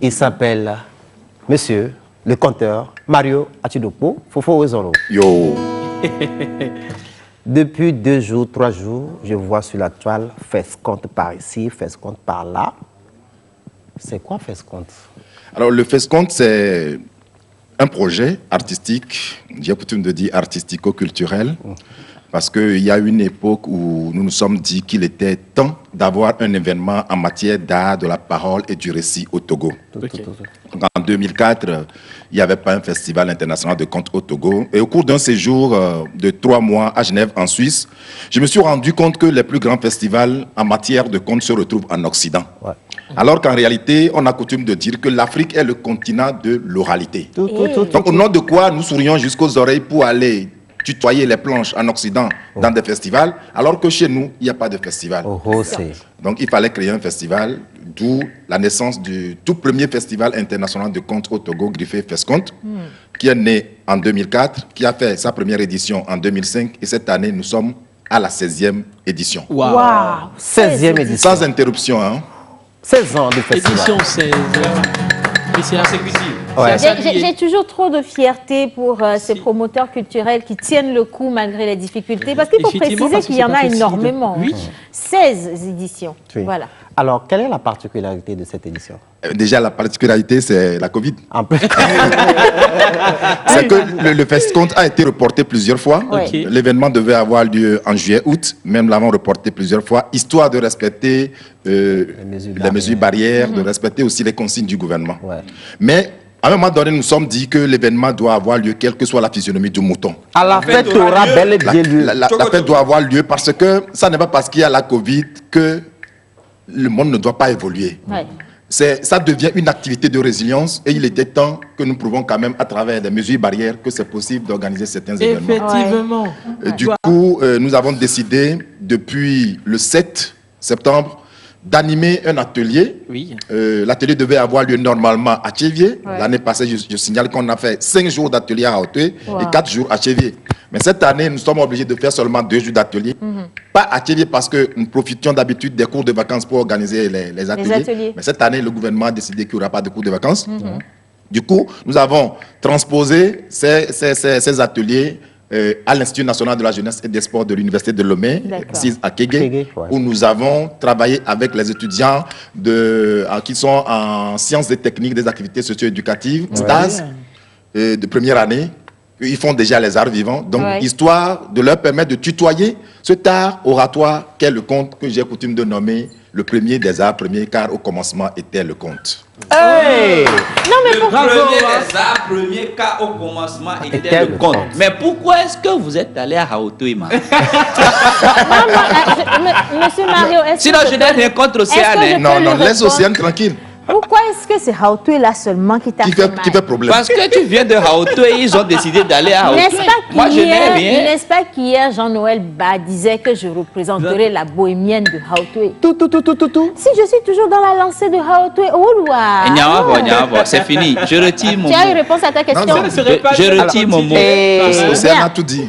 il s'appelle Monsieur le conteur Mario Atidopo Fofo Wezolo. Yo. Depuis 2 jours, 3 jours, je vois sur la toile Fescompte par ici, Fescompte par là. C'est quoi Fescompte? Alors, le Fescompte, c'est un projet artistique, j'ai coutume de dire artistico-culturel, parce qu'il y a une époque où nous nous sommes dit qu'il était temps d'avoir un événement en matière d'art, de la parole et du récit au Togo. Okay. Donc, en 2004, il n'y avait pas un festival international de contes au Togo. Et au cours d'un séjour de 3 mois à Genève, en Suisse, je me suis rendu compte que les plus grands festivals en matière de contes se retrouvent en Occident. Ouais. Alors qu'en réalité, on a coutume de dire que l'Afrique est le continent de l'oralité. Donc, au nom de quoi nous sourions jusqu'aux oreilles pour aller tutoyer les planches en Occident dans des festivals, alors que chez nous, il n'y a pas de festival. Donc, il fallait créer un festival, d'où la naissance du tout premier festival international de contes au Togo, griffé Fescompte, qui est né en 2004, qui a fait sa première édition en 2005, et cette année, nous sommes à la 16e édition. Wow. 16e édition. Sans interruption, hein. 16 ans de festival. Édition 16. Mais c'est assez visible. Ouais. J'ai toujours trop de fierté pour ces promoteurs culturels qui tiennent le coup malgré les difficultés. Parce qu'il faut préciser qu'il y en a énormément. Oui. 16 éditions. Oui. Voilà. Alors, quelle est la particularité de cette édition? Déjà, la particularité, c'est la Covid. Un peu. C'est que le Fescompte a été reporté plusieurs fois. Okay. L'événement devait avoir lieu en juillet-août. Même l'avons reporté plusieurs fois, histoire de respecter les mesures barrières, de respecter aussi les consignes du gouvernement. Ouais. Mais à un moment donné, nous nous sommes dit que l'événement doit avoir lieu, quelle que soit la physionomie du mouton. À la fête aura bel et bien lieu. La fête doit avoir lieu parce que ça n'est pas parce qu'il y a la Covid que le monde ne doit pas évoluer. Ouais. Ça devient une activité de résilience et il était temps que nous prouvons quand même à travers des mesures barrières que c'est possible d'organiser certains événements. Effectivement. Du coup, nous avons décidé depuis le 7 septembre d'animer un atelier. Oui. L'atelier devait avoir lieu normalement à Tchévier. Ouais. L'année passée, je signale qu'on a fait 5 jours d'atelier à Hauteuil et 4 jours à Tchévier. Mais cette année, nous sommes obligés de faire seulement 2 jours d'atelier. Pas à Tchévier parce que nous profitions d'habitude des cours de vacances pour organiser les ateliers. Mais cette année, le gouvernement a décidé qu'il n'y aura pas de cours de vacances. Du coup, nous avons transposé ces ateliers à l'Institut national de la jeunesse et des sports de l'Université de Lomé, CIS à Kégué, ouais. où nous avons travaillé avec les étudiants qui sont en sciences et techniques des activités socio-éducatives, STAS, de première année. Ils font déjà les arts vivants, donc histoire de leur permettre de tutoyer cet art oratoire qu'est le conte que j'ai coutume de nommer le premier des arts premiers, car au commencement était le conte. Hey! Non, mais le premier des arts premiers, car au commencement était le conte. Mais pourquoi est-ce que vous êtes allé à Hautouima? Monsieur Mario, est-ce sinon je n'ai rien contre Océane. Non, laisse Océane tranquille. Pourquoi est-ce que c'est Hautoué là seulement qui t'a fait mal? Qui fait problème? Parce que tu viens de Hautoué et ils ont décidé d'aller à Hautoué. Moi, je n'ai rien. N'est-ce pas qu'hier, Jean-Noël Ba disait que je représenterai la bohémienne de Hautoué? Tout. Si je suis toujours dans la lancée de Hautoué, C'est fini. Je retire mon mot. Tu as eu réponse à ta question? Je retire mon mot. Océane a tout dit.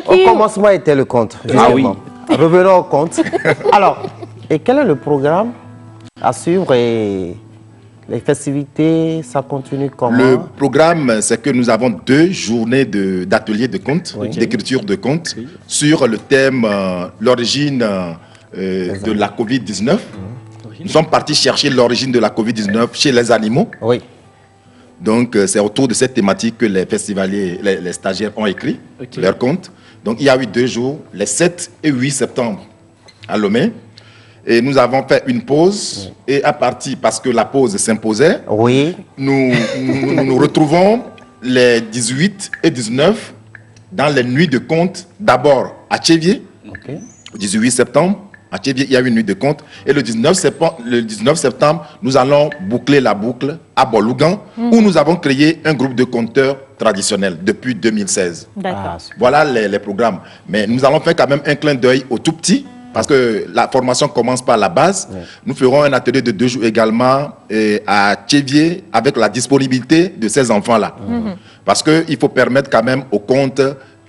Au commencement était le conte. Ah oui. Revenons au conte. Alors, et quel est le programme à suivre et les festivités, ça continue comment? Le programme, c'est que nous avons 2 journées d'ateliers de contes, d'écriture de contes, sur le thème l'origine de la Covid-19. Nous sommes partis chercher l'origine de la Covid-19 chez les animaux. Oui. Donc, c'est autour de cette thématique que les festivaliers, les stagiaires ont écrit leurs contes. Donc, il y a eu 2 jours, les 7 et 8 septembre à Lomé. Et nous avons fait une pause et à partir, parce que la pause s'imposait, nous retrouvons les 18 et 19 dans les nuits de contes, d'abord à Tchévier, le 18 septembre, à Tchévier, il y a une nuit de contes, et le 19 septembre, nous allons boucler la boucle à Bolougan, où nous avons créé un groupe de conteurs traditionnels depuis 2016. D'accord. Voilà les programmes. Mais nous allons faire quand même un clin d'œil aux tout petits, parce que la formation commence par la base. Nous ferons un atelier de 2 jours également à Tchévier avec la disponibilité de ces enfants-là. Parce qu'il faut permettre quand même aux contes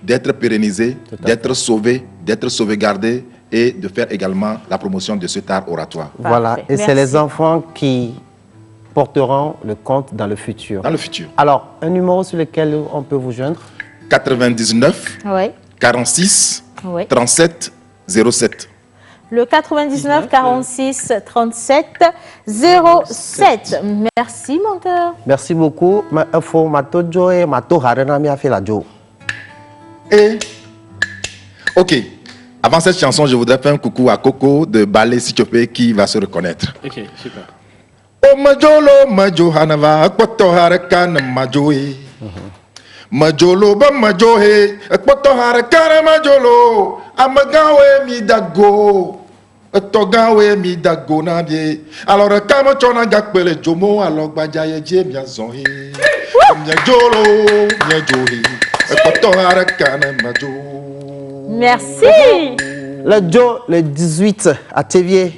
d'être pérennisés, d'être sauvés, d'être sauvegardés et de faire également la promotion de cet art oratoire. Voilà, et c'est les enfants qui porteront le conte dans le futur. Dans le futur. Alors, un numéro sur lequel on peut vous joindre? 99 46 37 07. Le 99 46 37 07. Merci, menteur. Merci beaucoup. Et, ok, avant cette chanson, je voudrais faire un coucou à Coco de Ballet Sichopé qui va se reconnaître. Ok, super. Oh majolo majo hanava akpoto harakan majoe. Majolo ba majohe akpoto harakan majolo amagawe midago. Togawe midago na bie. Alors kama chona gakpele jomo alors gbajaye je bien zonhe. Majolo majohe akpoto harakan majo. Merci. Le Joe, le 18 à Tchévier.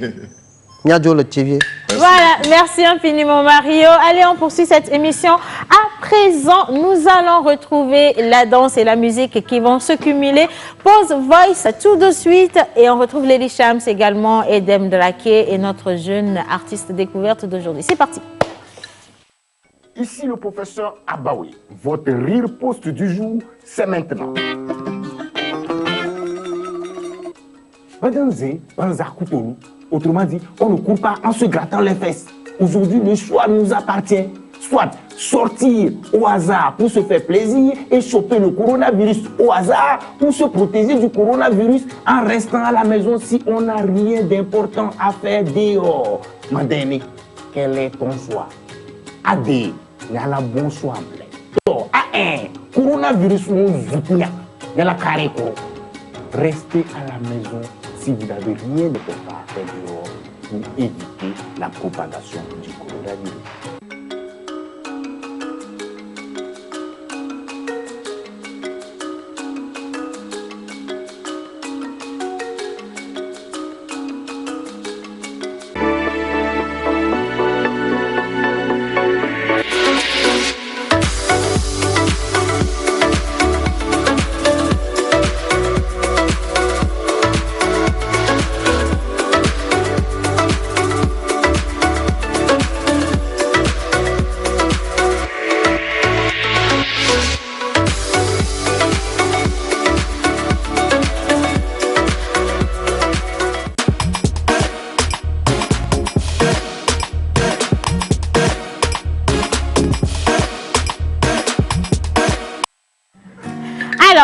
Niadjo, le Tchévier. Voilà, merci infiniment Mario. Allez, on poursuit cette émission. À présent, nous allons retrouver la danse et la musique qui vont se cumuler. Pause Voice tout de suite et on retrouve Lady Shams également, Edem Draké et notre jeune artiste découverte d'aujourd'hui. C'est parti. Ici le professeur Abaoui. Votre rire post du jour, c'est maintenant. Autrement dit, on ne court pas en se grattant les fesses. Aujourd'hui, le choix nous appartient. Soit sortir au hasard pour se faire plaisir et choper le coronavirus au hasard ou se protéger du coronavirus en restant à la maison si on n'a rien d'important à faire dehors. Madame, quel est ton choix? AD, il y a la bon choix. Coronavirus, il y a la carré. Restez à la maison si vous n'avez rien de important à faire dehors pour éviter la propagation du coronavirus.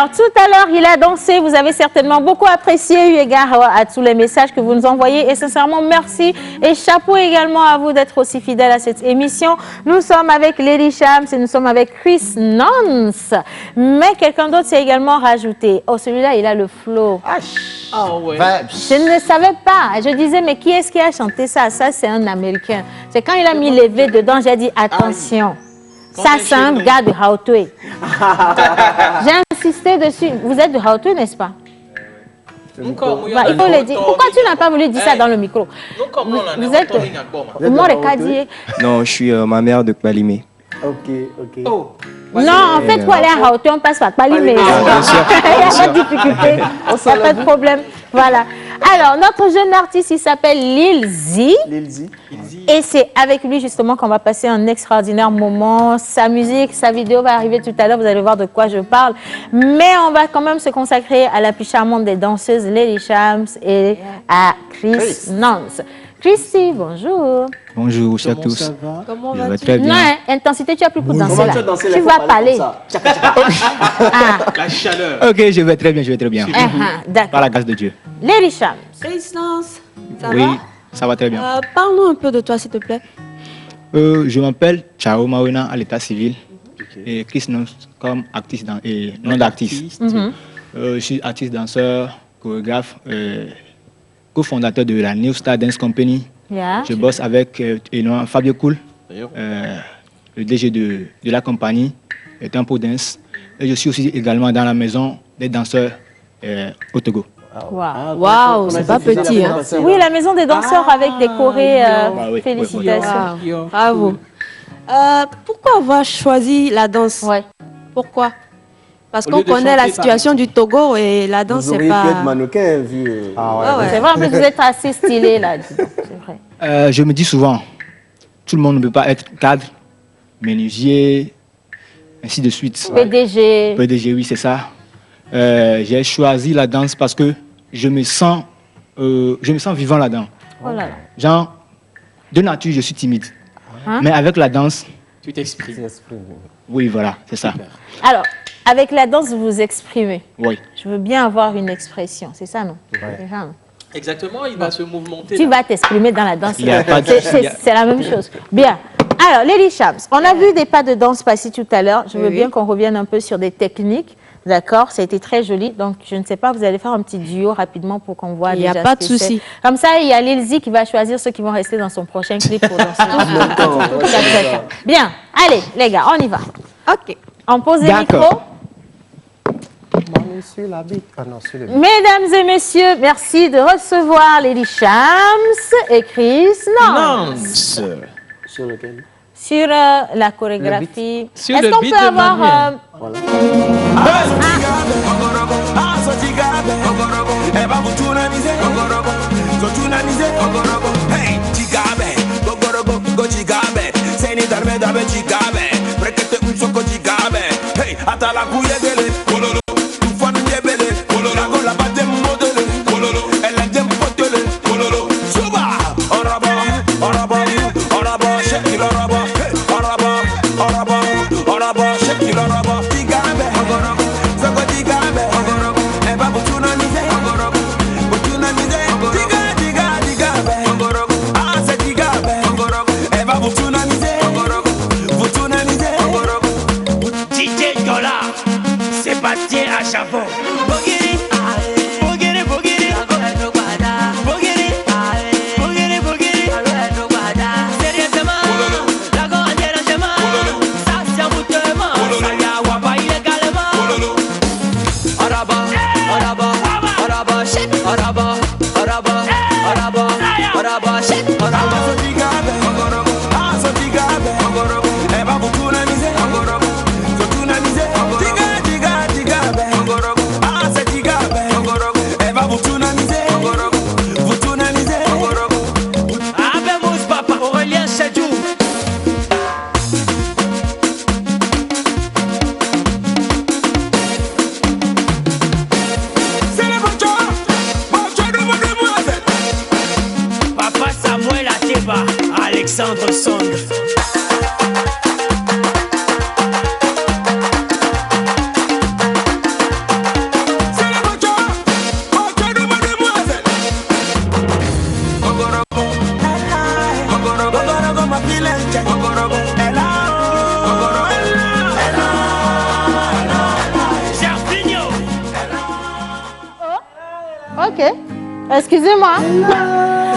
Alors, tout à l'heure, il a dansé. Vous avez certainement beaucoup apprécié, eu égard à tous les messages que vous nous envoyez. Et sincèrement, merci. Et chapeau également à vous d'être aussi fidèles à cette émission. Nous sommes avec Lady Shams et nous sommes avec Chris Nance. Mais quelqu'un d'autre s'est également rajouté. Oh, celui-là, il a le flow. Ah ouais. Je ne savais pas. Je disais, mais qui est-ce qui a chanté ça? Ça, c'est un Américain. C'est quand il a mis les V dedans, j'ai dit, attention. Ça, c'est un gars de Hautoué. J'ai insisté dessus. Vous êtes de Hautoué, n'est-ce pas? Il faut le dire. Pourquoi tu n'as pas voulu dire ça dans le micro? Vous êtes Non, je suis ma mère de Palimé. Ok. Oh. Non, en fait, pour aller à Hautoué, on passe par Palimé. Il n'y a pas de difficulté. Il n'y a pas de problème. Voilà. Alors, notre jeune artiste, il s'appelle Lil Z. Et c'est avec lui, justement, qu'on va passer un extraordinaire moment. Sa musique, sa vidéo va arriver tout à l'heure. Vous allez voir de quoi je parle. Mais on va quand même se consacrer à la plus charmante des danseuses, Lady Shams, et à Chris Nance. Christy, bonjour. Bonjour, chers tous. Comment vas-tu? Très bien. Non, intensité, tu as plus pour danser là. Tu vas parler. La chaleur. Ok, je vais très bien, D'accord. Par la grâce de Dieu. Lady Shams. Présidence, ça Oui, va? ça va très bien. Parle-nous un peu de toi, s'il te plaît. Je m'appelle Chao Mawena à l'état civil. Et Chris Nance comme artiste, nom d'artiste. Je suis artiste, danseur, chorégraphe, cofondateur de la New Star Dance Company. Yeah. Je bosse avec Fabio Cool, le DG de la compagnie, Tempo Dance. Et je suis aussi également dans la maison des danseurs au Togo. Waouh, c'est pas petit. Hein. Oui, la maison des danseurs avec des chorés. Félicitations. Wow. Bravo. Pourquoi avoir choisi la danse? Pourquoi? Parce qu'on connaît la situation du Togo et la danse, c'est pas... Vous auriez pu être mannequin, vu... C'est vrai, mais vous êtes assez stylé, là. C'est vrai. Je me dis souvent, tout le monde ne peut pas être cadre, menuisier, ainsi de suite. PDG. PDG, oui, c'est ça. J'ai choisi la danse parce que je me sens vivant là-dedans. Oh là là. Genre, de nature, je suis timide. Mais avec la danse... Tu t'exprimes. Oui, voilà, c'est ça. Alors, avec la danse, vous vous exprimez. Oui. Je veux bien avoir une expression, c'est ça, non? Exactement, il va se mouvementer. Tu vas t'exprimer dans la danse. C'est C'est la même chose. Bien. Alors, Lady Shams, on a vu des pas de danse passer tout à l'heure. Je veux bien qu'on revienne un peu sur des techniques. D'accord, ça a été très joli. Donc, je ne sais pas, vous allez faire un petit duo rapidement pour qu'on voit. Il n'y a pas de souci. Comme ça, il y a Lil Z qui va choisir ceux qui vont rester dans son prochain clip pour danser. Bien, allez, les gars, on y va. OK. On pose les micros. Mesdames et messieurs, merci de recevoir Lady Shams et Chris Nance. Sur lequel? Sur la chorégraphie. Est-ce qu'on peut avoir... Alexandre Song. Ogorogo ma filente. Ogorogo. Ela. Ogorogo. Ela. Ok. Excusez-moi.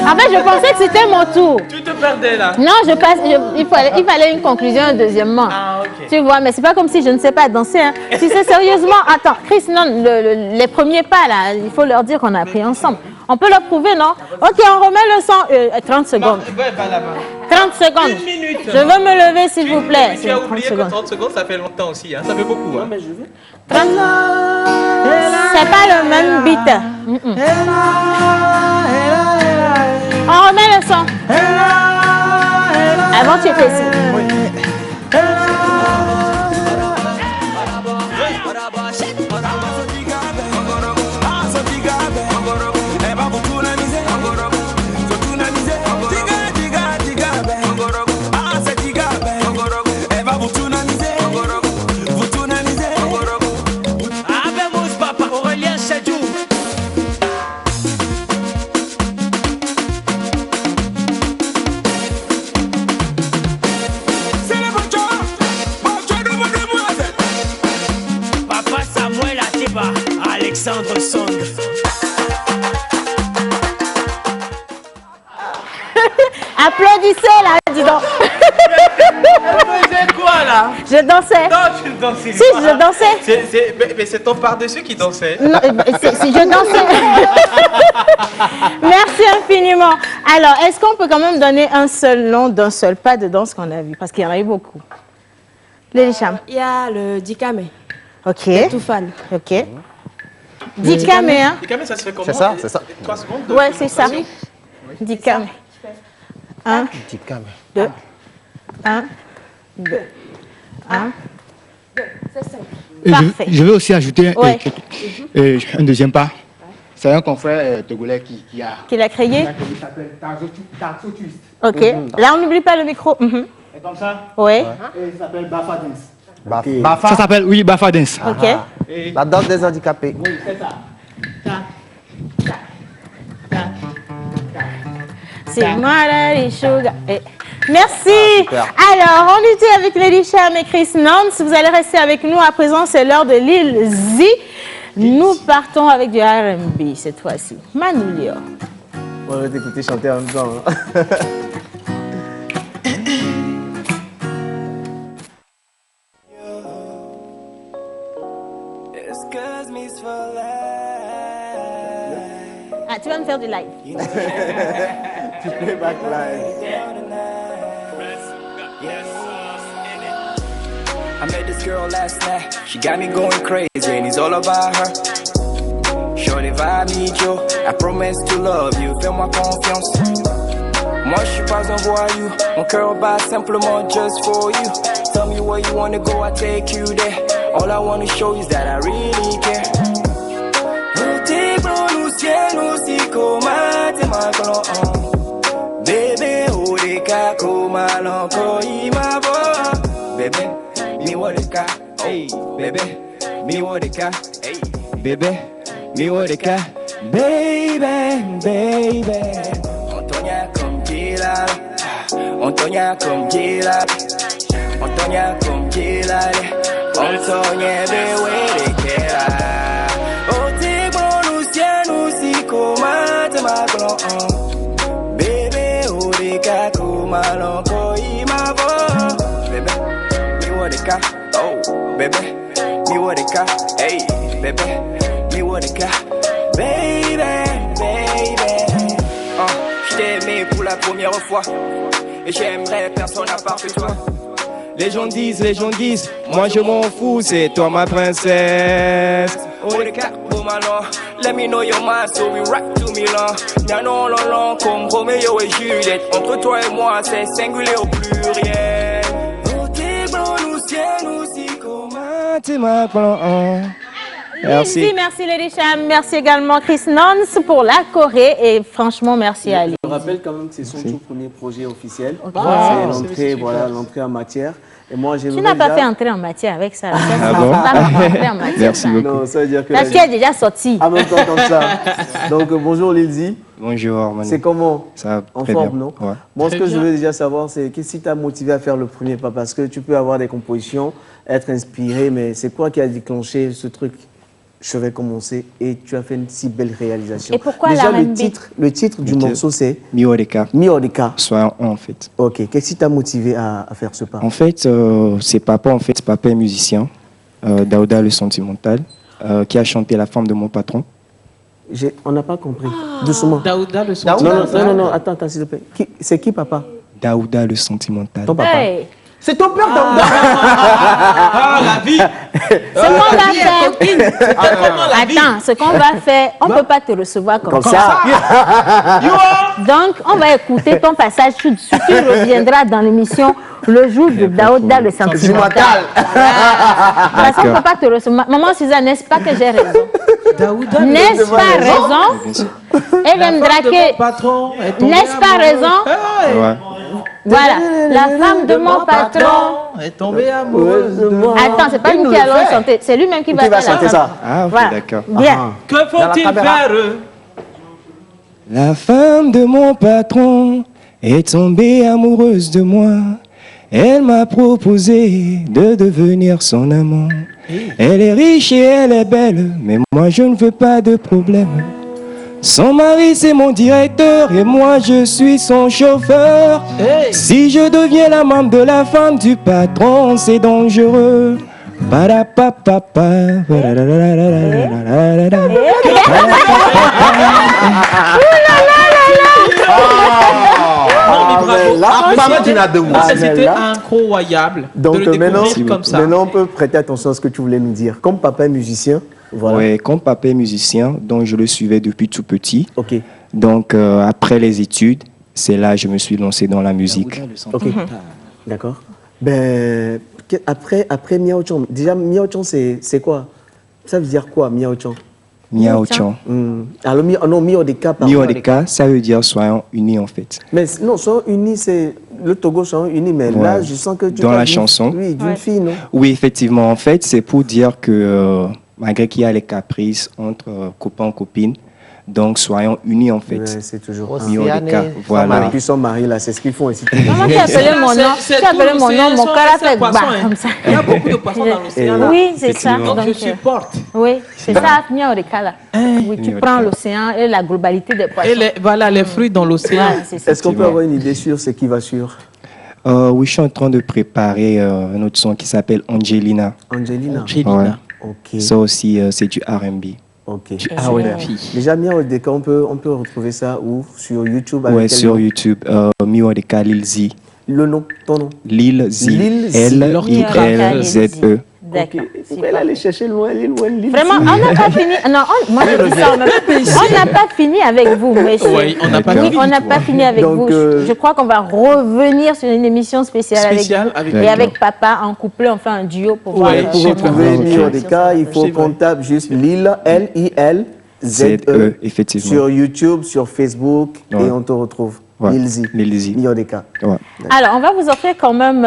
En fait, je pensais que c'était mon tour. Tu te perdais là. Non, il fallait une conclusion deuxièmement. Ah, ok. Tu vois, mais c'est pas comme si je ne sais pas danser. Hein. Si c'est sérieusement, attends, Chris, non, les premiers pas là, il faut leur dire qu'on a appris ensemble. On peut leur prouver, non? Ok, on remet le son. 30 secondes. 30 secondes. 1 minute. Je veux me lever, s'il vous plaît. Tu as oublié que 30 secondes, ça fait longtemps aussi. Hein. Ça fait beaucoup. Hein. Mais je veux. 30... C'est pas le même beat. On remet le son. Avant, tu étais ici. Alexandre Song. Applaudissez là, dis donc. Elle faisait quoi là? Je dansais. Non, tu dansais Si, pas. je dansais. Mais c'est ton par-dessus qui dansait. Non, si je dansais. Merci infiniment. Alors, est-ce qu'on peut quand même donner un seul nom d'un seul pas de danse qu'on a vu? Parce qu'il y en a eu beaucoup. Les Cham. Il y a le Dikame. Ok. Tout fan. Ok. Dikame, hein? Dikame, ça se fait comment? C'est ça, c'est ça. 3 secondes. Ouais, c'est ça. Dikame. 1, Dikame. 2, 1, 2, 1, 2. C'est simple. Parfait. Je vais aussi ajouter Ouais. un deuxième pas. C'est un confrère togolais qui a... Qui l'a créé? Il s'appelle Tarzo Twist. Ok. Là, on n'oublie pas le micro. Mhm. Et comme ça? Oui. Et il s'appelle Bafa Dance. Bafa. Ça s'appelle, oui, Bafa Dance. Ok. La danse des handicapés. Oui, c'est ça. C'est Malari Sugar. Merci. Super. Alors, on était avec Lady Cham et Chris Nance. Vous allez rester avec nous. À présent, c'est l'heure de Lil Z. Nous partons avec du R&B cette fois-ci. Manu Lior. On va t'écouter chanter en même temps. Hein. Ah, tu vas me faire du live. Tu play back live. I met this girl last night, she got me going crazy and it's all about her. Shorty va Joe, I promise to love you, fais-moi confiance. Moi je suis pas un voyou, mon cœur bat simplement just for you. Tell me where you wanna go, I take you there. All I wanna show is that I really care. T'es prononcé aussi comme t'es ma colonne. Bébé, oh les cas comme à l'encore, il m'a beau. Bébé, me what the car, hey, baby, me what the car, hey, baby, me what the car, baby, baby. Antonia comme Gila, Antonia comme Gila, Antonia comme Gila, Antonia bébé de Gila. Oh t'es bon nous tiens aussi comme t'es ma colonne. Bébé, oh les cas comme à l'encore, il m'a beau. Bébé. Oh, baby, me what it got, hey, baby, me what it got, baby, baby. Je t'ai aimé pour la première fois, et j'aimerais personne à part que toi. Les gens disent, moi je m'en fous, c'est toi ma princesse. Oh, les gars, oh malon, let me know your mind, so we rock to Milan. Nanon, long, comme Roméo et Juliette. Entre toi et moi, c'est singulier au pluriel. Merci Lady Cham, merci également Chris Nons pour la Corée et franchement merci à Ali. Je rappelle quand même que c'est son tout premier projet officiel. Okay. C'est l'entrée, voilà, l'entrée en matière. Et moi, tu n'as pas fait entrer en matière avec ça. Merci beaucoup. Non, ça veut dire que la pièce est déjà sortie. En même temps comme ça. Donc bonjour Lilzi. Bonjour Manu. C'est comment? Ça va en très forme, bien. non? Ouais. Moi, ce que je veux déjà savoir, c'est qu'est-ce qui t'a motivé à faire le premier pas? Parce que tu peux avoir des compositions, être inspiré, mais c'est quoi qui a déclenché ce truc? Je vais commencer et tu as fait une si belle réalisation. Et pourquoi déjà le titre du morceau c'est Miodeka. Miodeka. Soit en fait. Ok. Qu'est-ce qui t'a motivé à faire ce pas? En fait, c'est papa est musicien, Daouda le sentimental, qui a chanté La femme de mon patron. On n'a pas compris. Doucement. Daouda le sentimental. Non, attends, s'il te plaît. C'est qui papa? Daouda le sentimental. Ton papa. Hey. C'est ton père, Daouda. Ah, la vie. Ce qu'on va faire. Attends, ce qu'on va faire, on ne peut pas te recevoir comme ça. Donc, on va écouter ton passage. Tu reviendras dans l'émission le jour de Daouda le sentimental. De toute façon, on ne peut pas te recevoir. Maman Suzanne, n'est-ce pas que j'ai raison? N'est-ce pas raison? Elle va me draquer. N'est-ce pas raison? Ouais. Voilà, la femme de mon patron est tombée amoureuse de moi. Attends, c'est pas nous qui allons chanter, c'est lui-même qui va chanter ça. Ah, ok, voilà. d'accord. Bien. Que faut-il faire? La femme de mon patron est tombée amoureuse de moi. Elle m'a proposé de devenir son amant. Elle est riche et elle est belle, mais moi je ne veux pas de problème. Son mari c'est mon directeur et moi je suis son chauffeur. Si je deviens l'amant de la femme du patron, c'est dangereux. C'était incroyable. Donc de le maintenant, comme ça. Maintenant, on peut prêter attention à ce que tu voulais nous dire. Comme papa est musicien, voilà. Oui, comme papa est musicien, donc je le suivais depuis tout petit. Ok. Donc après les études, c'est là que je me suis lancé dans la musique. Ok. D'accord. Ben, après Miao Chan, déjà Miao Chan c'est quoi? Ça veut dire quoi Miao Chan? Miao Chan. Alors non, Miodeka. Miodeka, ça veut dire soyons unis en fait. Mais non, soyons unis, c'est le Togo soyons unis, mais là je sens que tu dans la chanson. Oui, d'une fille, non? Oui, effectivement. En fait, c'est pour dire que malgré qu'il y a les caprices entre copains et copines, donc soyons unis en fait. Ouais, c'est toujours Miodeka, voilà. Et puis son mari là, c'est ce qu'ils font ici. Comment tu as appelé mon nom? Tu as appelé mon nom, mon cœur a fait bah comme ça. Il y a beaucoup de poissons dans l'océan. Oui, c'est ça. Donc je supporte. Oui, c'est ça, Miodeka là. Oui, tu prends l'océan et la globalité des poissons. Et voilà les fruits dans l'océan. Est-ce qu'on peut avoir une idée sur ce qui va sur? Oui, je suis en train de préparer un autre son qui s'appelle Angelina. Angelina. Ouais. Ok. Ça aussi, c'est du R&B. Ok. Ah ouais. Déjà, Miodeka, on peut retrouver ça où? Sur YouTube? Ouais, sur YouTube. Miodeka Lilzi. Le nom, ton nom? Lilzi. L-I-L-Z-E. D'accord. Vous pouvez aller chercher loin, Vraiment, on n'a pas fini. Non, moi je dis ça en même temps. On n'a pas fini avec vous, monsieur. Oui, on n'a pas fini. On n'a pas fini avec vous. Je crois qu'on va revenir sur une émission spéciale avec papa en couplet, on fait un duo pour voir. Pour retrouver Miodeka, il faut qu'on tape juste Lil, L-I-L-Z-E. Effectivement. Sur YouTube, sur Facebook, et on te retrouve. Lilzi. Miodeka. Ouais. Alors, on va vous offrir quand même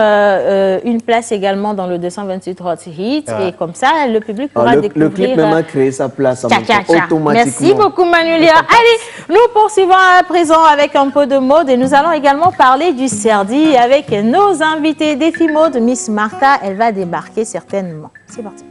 une place également dans le 228 Hot Hits. Et comme ça, le public pourra découvrir... Le clip même a créé sa place automatiquement. Merci beaucoup, Manu Lior. Allez, nous poursuivons à présent avec un peu de mode. Et nous allons également parler du Cerdi avec nos invités. Défi mode, Miss Martha. Elle va débarquer certainement. C'est parti.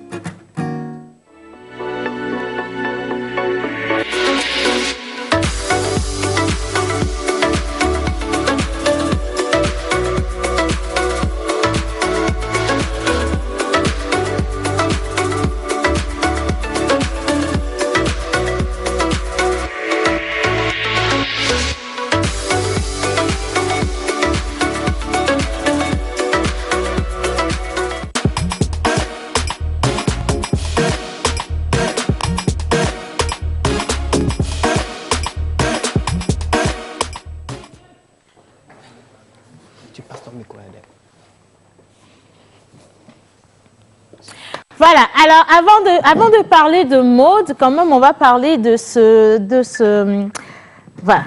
Voilà, alors avant de parler de mode, quand même, on va parler de ce voilà,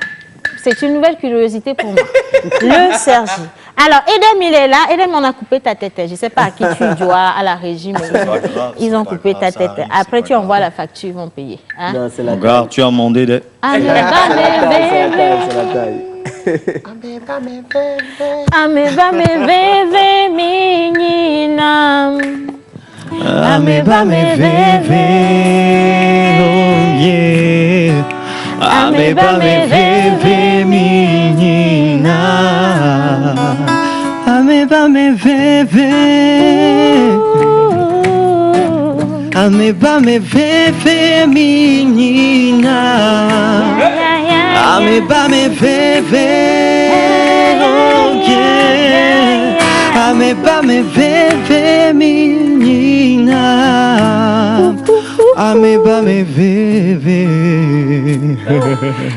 c'est une nouvelle curiosité pour moi, le Sergi. Alors, Edem, il est là. Edem, on a coupé ta tête. Je ne sais pas à qui tu dois, à la régie, mais ils ont coupé ta tête. Après, tu envoies la facture, ils vont payer. Hein? Non, c'est la Regarde, tu as demandé de... c'est la taille. Ameba me veve menina. Ameba me veve, oh yeah. Ameba me veve menina. Ameba me veve. Ameba me veve menina. Ameba me veve, oh yeah. Ameba me veve menina. Ameba me veve.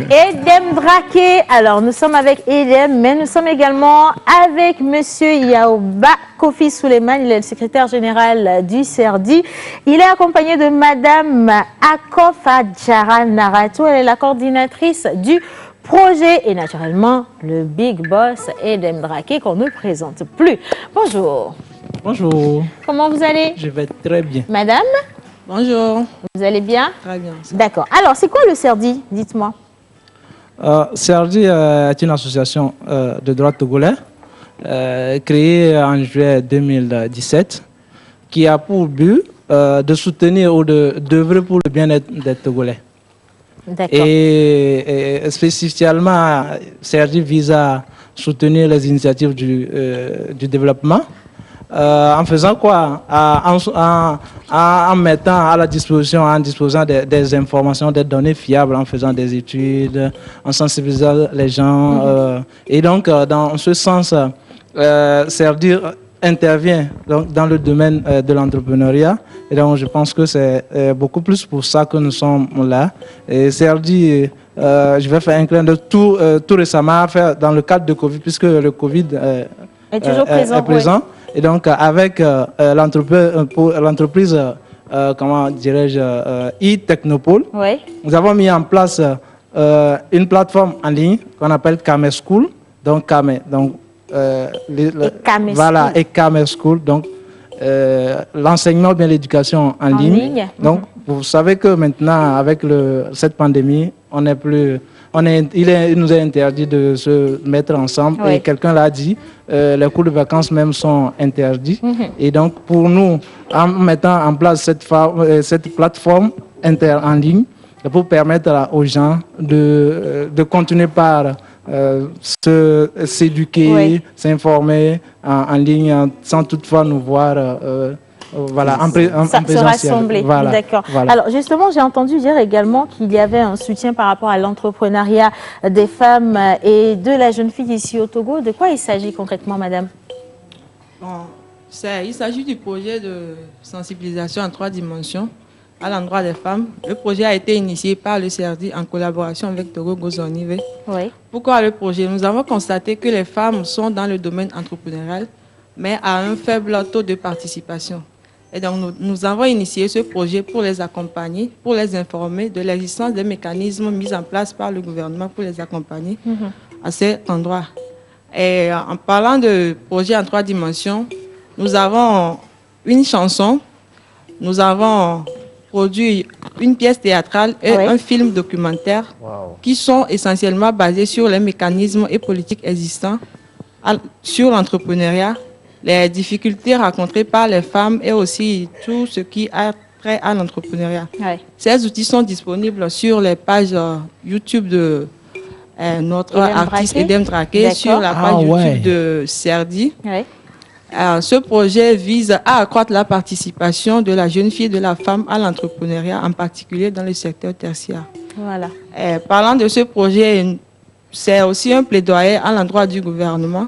Edem Draké. Alors, nous sommes avec Edem, mais nous sommes également avec Monsieur Yaouba Kofi Souleymane. Il est le secrétaire général du CERDI. Il est accompagné de Madame Akofa Djara Narato. Elle est la coordinatrice du projet et naturellement le big boss Edem Draké qu'on ne présente plus. Bonjour. Bonjour. Comment vous allez? Je vais très bien. Madame? Bonjour. Vous allez bien? Très bien. D'accord. Alors, c'est quoi le CERDI? Dites-moi. CERDI est une association de droit togolais créée en juillet 2017 qui a pour but de soutenir ou d'œuvrer pour le bien-être des Togolais. Et spécifiquement, CERDI vise à soutenir les initiatives du développement. En faisant quoi? En mettant à la disposition, en disposant des informations, des données fiables, en faisant des études, en sensibilisant les gens. Et donc, dans ce sens, CERDI intervient donc, dans le domaine de l'entrepreneuriat. Et donc, je pense que c'est beaucoup plus pour ça que nous sommes là. Et CERDI, je vais faire un clin d'œil tout récemment, dans le cadre de Covid, puisque le Covid est toujours présent. Oui. Et donc, avec l'entreprise, comment dirais-je, e-Technopole, nous avons mis en place une plateforme en ligne qu'on appelle Kame School. Donc, Kame. Donc, voilà, et Kame School. Donc, l'enseignement, bien l'éducation en ligne. Donc, vous savez que maintenant, avec cette pandémie, il nous est interdit de se mettre ensemble. Et quelqu'un l'a dit, les cours de vacances même sont interdits. Et donc, pour nous, en mettant en place cette plateforme en ligne, pour permettre aux gens de continuer par s'éduquer, s'informer en ligne, sans toutefois nous voir voilà, en présentiel. Se rassembler, voilà, d'accord. Voilà. Alors justement, j'ai entendu dire également qu'il y avait un soutien par rapport à l'entrepreneuriat des femmes et de la jeune fille ici au Togo. De quoi il s'agit concrètement, madame? Il s'agit du projet de sensibilisation en 3 dimensions à l'endroit des femmes. Le projet a été initié par le CERDI en collaboration avec Togo Gozonive. Pourquoi le projet? Nous avons constaté que les femmes sont dans le domaine entrepreneurial, mais à un faible taux de participation. Et donc, nous avons initié ce projet pour les accompagner, pour les informer de l'existence des mécanismes mis en place par le gouvernement pour les accompagner à cet endroit. Et en parlant de projet en 3 dimensions, nous avons une chanson, nous avons produit une pièce théâtrale et un film documentaire qui sont essentiellement basés sur les mécanismes et politiques existants sur l'entrepreneuriat, les difficultés rencontrées par les femmes et aussi tout ce qui a trait à l'entrepreneuriat. Ces outils sont disponibles sur les pages YouTube de notre artiste Edem Draké, sur la page YouTube de CERDI. Ce projet vise à accroître la participation de la jeune fille et de la femme à l'entrepreneuriat, en particulier dans le secteur tertiaire. Voilà. Parlant de ce projet, c'est aussi un plaidoyer à l'endroit du gouvernement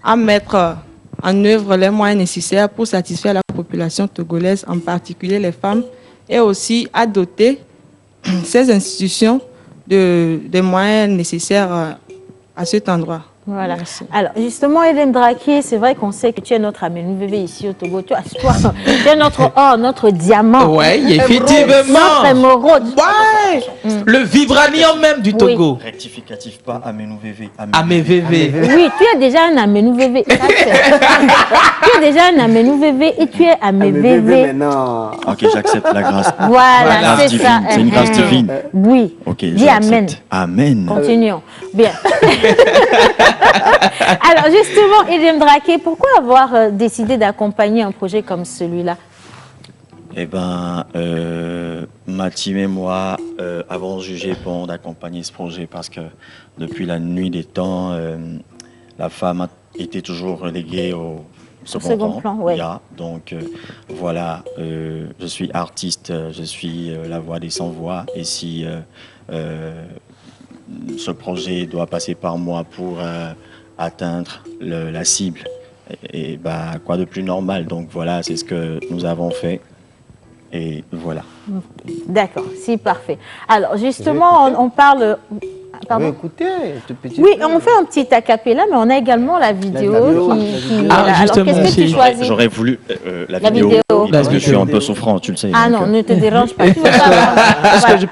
à mettre en œuvre les moyens nécessaires pour satisfaire la population togolaise, en particulier les femmes, et aussi à doter ces institutions des moyens nécessaires à cet endroit. Voilà. Merci. Alors, justement, Hélène Draké, c'est vrai qu'on sait que tu es notre Amenou-Vévé ici au Togo. Tu es notre or, notre diamant. Oui, effectivement. Notre émeraude. Ouais. Le vibranium même du Togo. Oui. Rectificatif, pas Amenou-Vévé. Amenou-Vévé. Oui, tu es déjà un Amenou-Vévé. Tu es déjà un Amenou-Vévé et tu es Amenou-Vévé. Ok, j'accepte la grâce. Voilà, c'est ça. C'est une grâce divine. Oui. Ok, dis Amen. Amen. Continuons. Bien. Alors, justement, Hélène Draké, pourquoi avoir décidé d'accompagner un projet comme celui-là? Eh bien, ma team et moi avons jugé bon d'accompagner ce projet parce que depuis la nuit des temps, la femme a été toujours reléguée au second plan. Ouais. Donc, voilà, je suis artiste, je suis la voix des sans-voix. Et si ce projet doit passer par moi pour atteindre la cible, et bah, quoi de plus normal. Donc voilà, c'est ce que nous avons fait. Et voilà. D'accord, c'est parfait. Alors justement, on parle... Pardon? Écoutez, oui, on fait un petit acapella, mais on a également la vidéo qui... Alors, qu'est-ce que tu choisis? J'aurais voulu la vidéo, parce que je suis un peu souffrant, tu le sais. Ah non, ne te dérange pas. Tu veux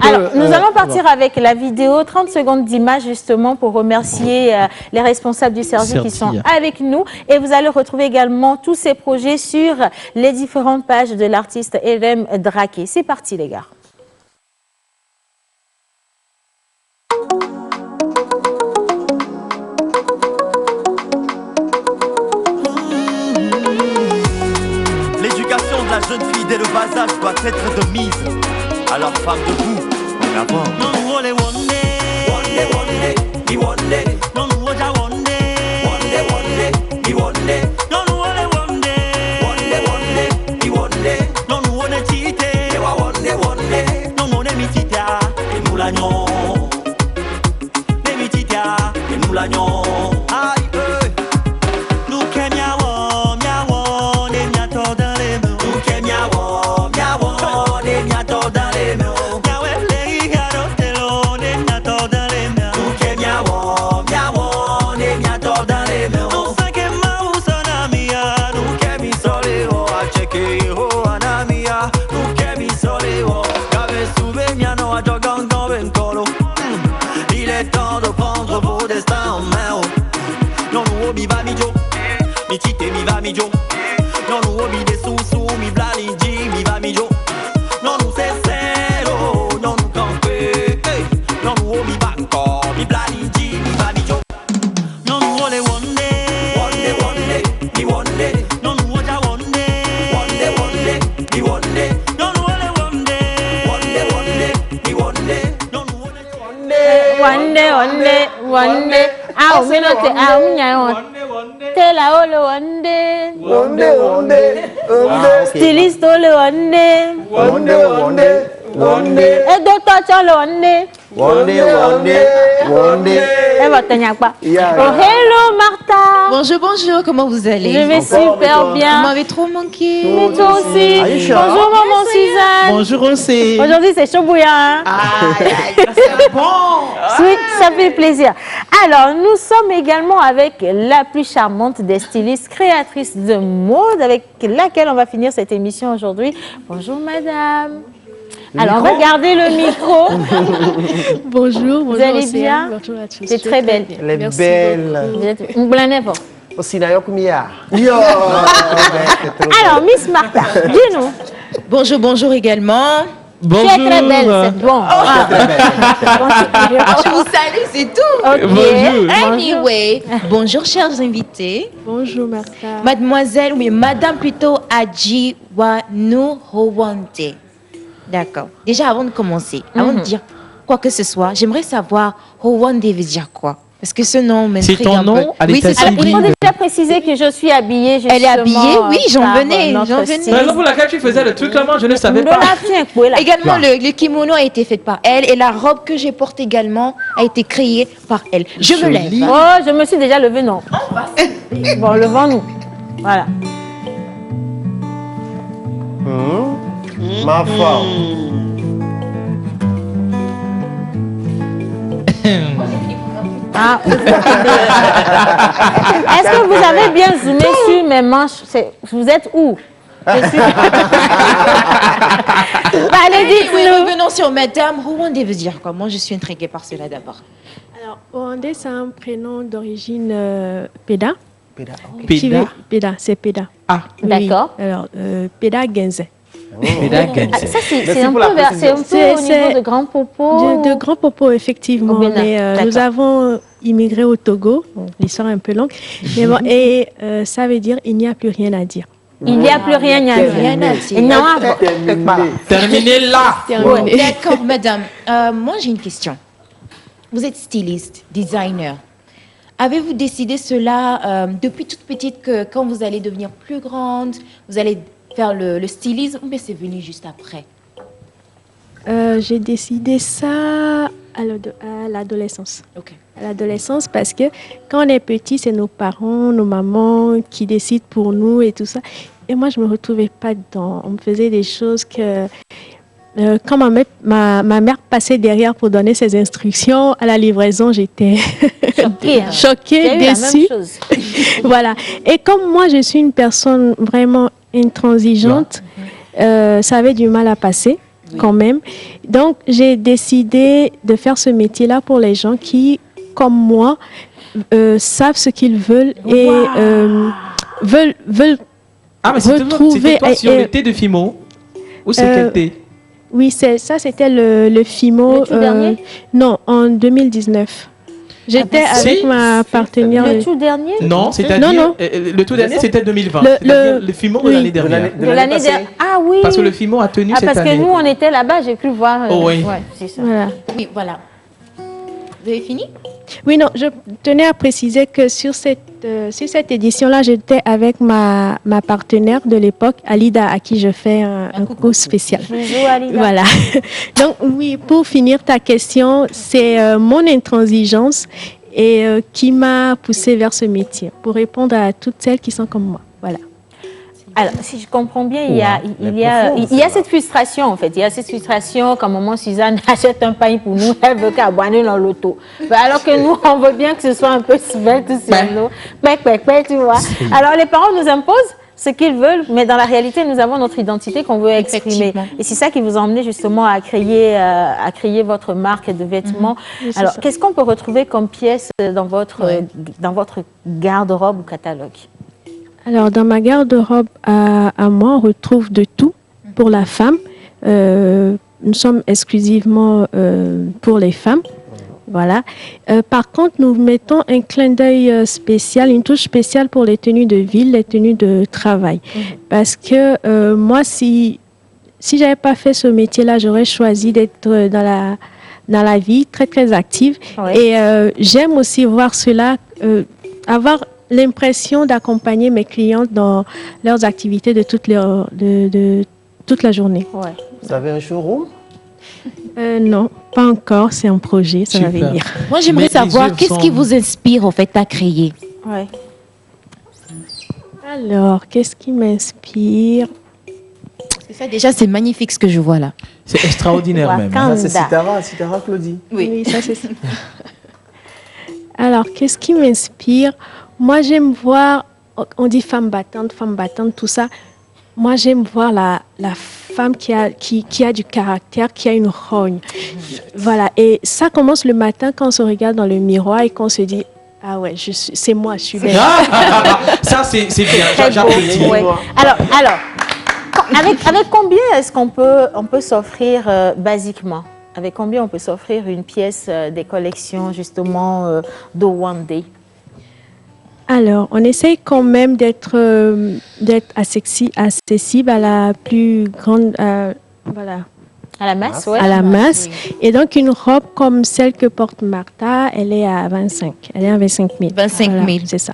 Alors, nous allons partir avec la vidéo, 30 secondes d'image justement pour remercier les responsables du service qui sont avec nous. Et vous allez retrouver également tous ces projets sur les différentes pages de l'artiste Hélène Draké. C'est parti les gars. La jeune fille dès le bas âge doit être de mise. Alors femme debout, on la voit. One day, ah, we not te ah, we nyai tell all one day, stylist all one day, et doctor all one day. Elle va tenir pas. Oh, hello Martha. Bonjour, comment vous allez? Je vais super bien. Vous m'avez trop manqué. Mais toi aussi. Bonjour maman Suzanne. Bonjour aussi. Aujourd'hui c'est chaud bouillant. Hein? C'est bon. Oui, ça fait plaisir. Alors, nous sommes également avec la plus charmante des stylistes, créatrices de mode, avec laquelle on va finir cette émission aujourd'hui. Bonjour madame. Alors, regardez le micro. Bonjour, vous allez bien? Bonjour à tous. C'est très belle. Elle est belle. Vous êtes une blanche. Aussi, d'ailleurs, comme hier. Alors, Miss Martha, dis-nous. Bonjour également. Bonjour. Tu es très belle, c'est bon. Je vous salue, c'est tout. Okay. Bonjour. Anyway, bonjour chers invités. Bonjour Martha. Mademoiselle, oui, madame plutôt Adjiwanu Howante. D'accord. Déjà, avant de commencer, avant de dire quoi que ce soit, j'aimerais savoir Howante veut dire quoi? Parce que ce nom m'intrigue un peu. C'est ton nom? Oui, c'est ça. Il faut déjà préciser que je suis habillée justement. Elle est habillée? Oui, j'en venais. C'est la raison pour laquelle tu faisais le truc là, je ne savais pas. Également, le kimono a été fait par elle et la robe que je porte également a été créée par elle. Je me lève. Oh, je me suis déjà levée, non. Bon, levons-nous. Voilà. Ma femme. Ah. Est-ce que vous avez bien zoomé sur mes manches? Vous êtes où? Allez, dites-nous. Revenons sur Madame Rwandais veut dire quoi? Moi, je suis intriguée par cela d'abord. Alors, Rwandais, c'est un prénom d'origine Peda. Peda, Peda, c'est Peda. Ah, oui. D'accord. Alors, Peda Genze. Ça, c'est un peu au niveau de Grand Popo. De Grand Popo, effectivement. Mais nous avons immigré au Togo. L'histoire est un peu longue. Mais bon, et ça veut dire il n'y a plus rien à dire. Il n'y a plus rien à dire. Terminé là. D'accord, madame. Moi, j'ai une question. Vous êtes styliste, designer. Avez-vous décidé cela depuis toute petite que quand vous allez devenir plus grande, vous allez faire le stylisme ou bien c'est venu juste après? J'ai décidé ça à l'adolescence. À l'adolescence parce que quand on est petit, c'est nos parents, nos mamans qui décident pour nous et tout ça. Et moi, je ne me retrouvais pas dedans. On me faisait des choses que... quand ma mère passait derrière pour donner ses instructions à la livraison, j'étais choquée, déçue. Voilà. Et comme moi, je suis une personne vraiment intransigeante, ça avait du mal à passer quand même. Donc, j'ai décidé de faire ce métier-là pour les gens qui, comme moi, savent ce qu'ils veulent et veulent retrouver... C'était toi sur le thé de Fimo? Ou c'est quel thé? Oui, c'était le FIMO. Le tout dernier? Non, en 2019. J'étais avec ma partenaire. Le tout dernier? Non, c'est-à-dire le tout dernier, c'était 2020. Le FIMO de l'année dernière. De l'année dernière. Ah oui. Parce que le FIMO a tenu cette année. Parce que nous, on était là-bas, j'ai pu voir. Oh oui. Ouais, c'est ça. Voilà. Oui, voilà. Vous avez fini? Oui, non, je tenais à préciser que sur cette édition-là, j'étais avec ma partenaire de l'époque, Alida, à qui je fais un coucou spécial. Bonjour, Alida. Voilà. Donc, oui, pour finir ta question, c'est mon intransigeance et qui m'a poussée vers ce métier, pour répondre à toutes celles qui sont comme moi. Voilà. Alors, si je comprends bien, il y a cette frustration, en fait. Il y a cette frustration qu'à un moment, Suzanne achète un pain pour nous, elle veut qu'abonner dans l'auto. Alors que nous, on veut bien que ce soit un peu svelte sur nous. Tu vois. Alors, les parents nous imposent ce qu'ils veulent, mais dans la réalité, nous avons notre identité qu'on veut exprimer. Et c'est ça qui vous a emmené justement à créer votre marque de vêtements. Alors, qu'est-ce qu'on peut retrouver comme pièce dans votre garde-robe ou catalogue? Alors, dans ma garde-robe à moi, on retrouve de tout pour la femme. Nous sommes exclusivement pour les femmes. Voilà. Par contre, nous mettons un clin d'œil spécial, une touche spéciale pour les tenues de ville, les tenues de travail. Parce que moi, si j'avais pas fait ce métier-là, j'aurais choisi d'être dans la vie très, très active. Et j'aime aussi voir cela, avoir l'impression d'accompagner mes clientes dans leurs activités de toute la journée. Ouais. Vous avez un showroom? Non, pas encore. C'est un projet, ça va venir. Moi, j'aimerais savoir qu'est-ce qui vous inspire au fait à créer. Ouais. Alors, qu'est-ce qui m'inspire? Ça, déjà, c'est magnifique ce que je vois là. C'est extraordinaire même. Ça, c'est Sitara Claudie. Oui, ça c'est ça. Alors, qu'est-ce qui m'inspire? Moi, j'aime voir, on dit femme battante, tout ça. Moi, j'aime voir la femme qui a du caractère, qui a une rogne. Voilà. Et ça commence le matin quand on se regarde dans le miroir et qu'on se dit, ah ouais, c'est moi, je suis belle. Ça, c'est bien. J'applaudis. Ouais. Alors, avec combien est-ce qu'on peut s'offrir basiquement? Avec combien on peut s'offrir une pièce des collections justement de Rwandais? Alors, on essaye quand même d'être accessible à la plus grande, voilà. À la masse, oui. À la masse. Oui. Et donc, une robe comme celle que porte Martha, elle est à 25. Elle est à 25 000. 25 000. Voilà, c'est ça.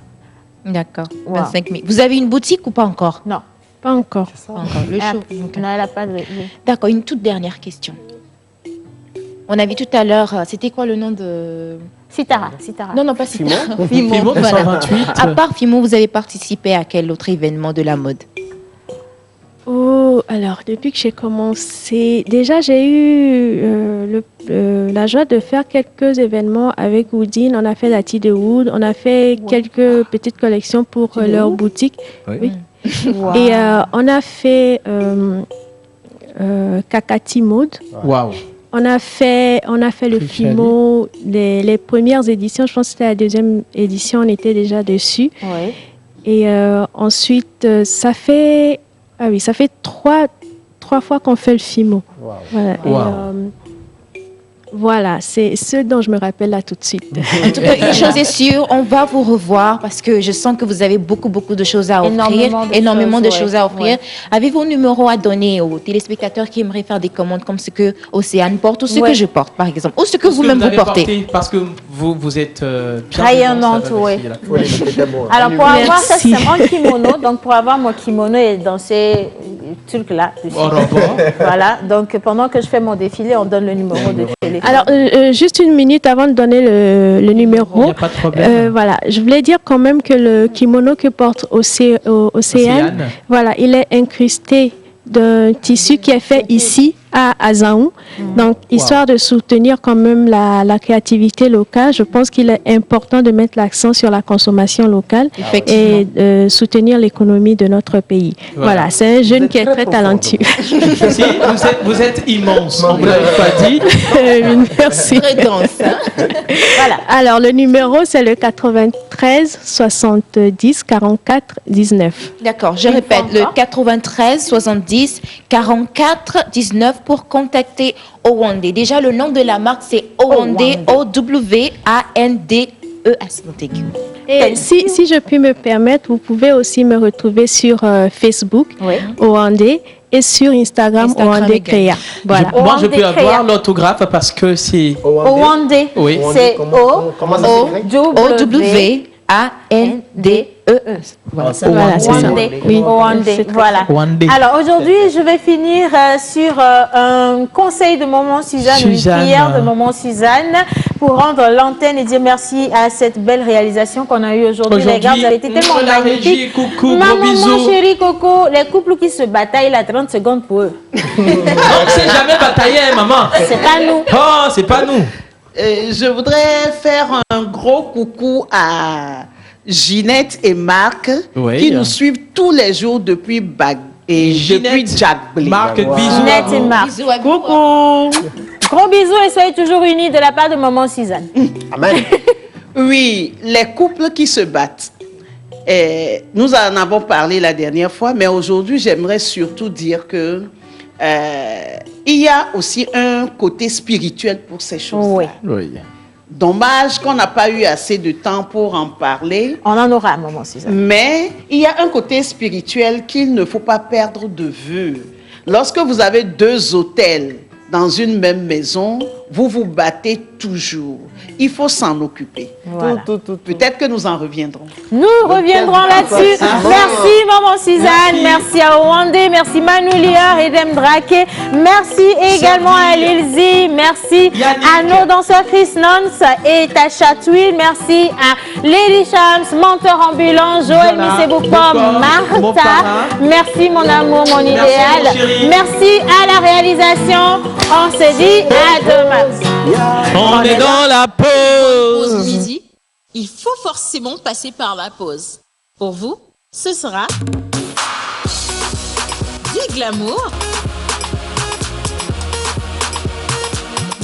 D'accord. Wow. 25 000. Vous avez une boutique ou pas encore? Non. Pas encore. Pas encore. Le show. Okay. Non, elle n'a pas de... D'accord. Une toute dernière question. On a vu tout à l'heure, c'était quoi le nom de... Sitara. Non, pas Sitara. Fimo, voilà. 128. À part Fimo, vous avez participé à quel autre événement de la mode? Oh, alors depuis que j'ai commencé, déjà j'ai eu la joie de faire quelques événements avec Woodin. On a fait la Tea de Wood, on a fait quelques petites collections pour leur boutique. Oui. Wow. Et on a fait Kakati Mode. Waouh. On a fait le Fimo, les premières éditions. Je pense que c'était la deuxième édition, on était déjà dessus. Oui. Et ensuite, ça fait trois fois qu'on fait le Fimo. Wow. Voilà. Wow. Voilà, c'est ce dont je me rappelle là tout de suite. En tout cas, une chose est sûre, on va vous revoir parce que je sens que vous avez beaucoup de choses à offrir, énormément de choses à offrir. Ouais. Avez-vous un numéro à donner aux téléspectateurs qui aimeraient faire des commandes comme ce que Océane porte ou ce que je porte, par exemple, ou ce que vous-même vous portez? Parce que vous êtes bien rayonnante, oui. Alors, pour avoir ça, c'est mon kimono. Donc, pour avoir mon kimono et danser truc là. Voilà. Donc, pendant que je fais mon défilé, on donne le numéro de téléphone. Alors, juste une minute avant de donner le numéro. Il n'y a pas de problème. Voilà, je voulais dire quand même que le kimono que porte Océane, voilà, il est incrusté d'un tissu qui est fait ici à Azaou. Donc, histoire de soutenir quand même la créativité locale, je pense qu'il est important de mettre l'accent sur la consommation locale et soutenir l'économie de notre pays. Voilà, c'est un jeune qui est très talentueux. Si, vous êtes immense, on ne vous l'avait pas dit. Merci. Très dense. Voilà. Alors, le numéro, c'est le 93 70 44 19. D'accord, je répète, le 93 70 44 19 pour contacter Owande. Déjà, le nom de la marque, c'est Owande, O-W-A-N-D-E. Et si je puis me permettre, vous pouvez aussi me retrouver sur Facebook, Owande, et sur Instagram Owande Créa. Voilà. Moi, je peux avoir l'autographe parce que c'est... Owande, oui. C'est O-W-A-N-D-E. Voilà, c'est ça. Oui. Voilà. Alors aujourd'hui, je vais finir sur un conseil de Maman Suzanne, une prière de Maman Suzanne pour rendre l'antenne et dire merci à cette belle réalisation qu'on a eue aujourd'hui. Les gars, vous avez été tellement magnifiques. Coucou, maman, gros bisous. mon chéri Coco, les couples qui se bataillent, là, 30 secondes pour eux. Non, c'est jamais bataillé, maman. C'est pas nous. Oh, c'est pas nous. Je voudrais faire un gros coucou à Ginette et Marc qui nous suivent tous les jours depuis depuis Jack Blé. Marc, bisous. Ginette et Marc. Coucou. Gros bisous et soyez toujours unis de la part de Maman Suzanne. Amen. Oui, les couples qui se battent. Nous en avons parlé la dernière fois, mais aujourd'hui, j'aimerais surtout dire que il y a aussi un côté spirituel pour ces choses-là. Oui. Dommage qu'on n'a pas eu assez de temps pour en parler. On en aura un moment, Suzanne. Mais il y a un côté spirituel qu'il ne faut pas perdre de vue. Lorsque vous avez deux autels dans une même maison, vous vous battez toujours. Il faut s'en occuper. Voilà. Peut-être que nous en reviendrons. Nous reviendrons là-dessus. Merci Maman Suzanne, merci à Owande, merci Manu Lior et Dem Drake, merci également à Lilzi, merci à nos danseurs Chris Nons et Tasha Twill, merci à Lady Shams, menteur ambulant, Joël Misseboukom, Martha, merci mon amour, mon idéal, merci à la réalisation. On se dit à demain. On est dans la pause. Midi, il faut forcément passer par la pause. Pour vous, ce sera du glamour,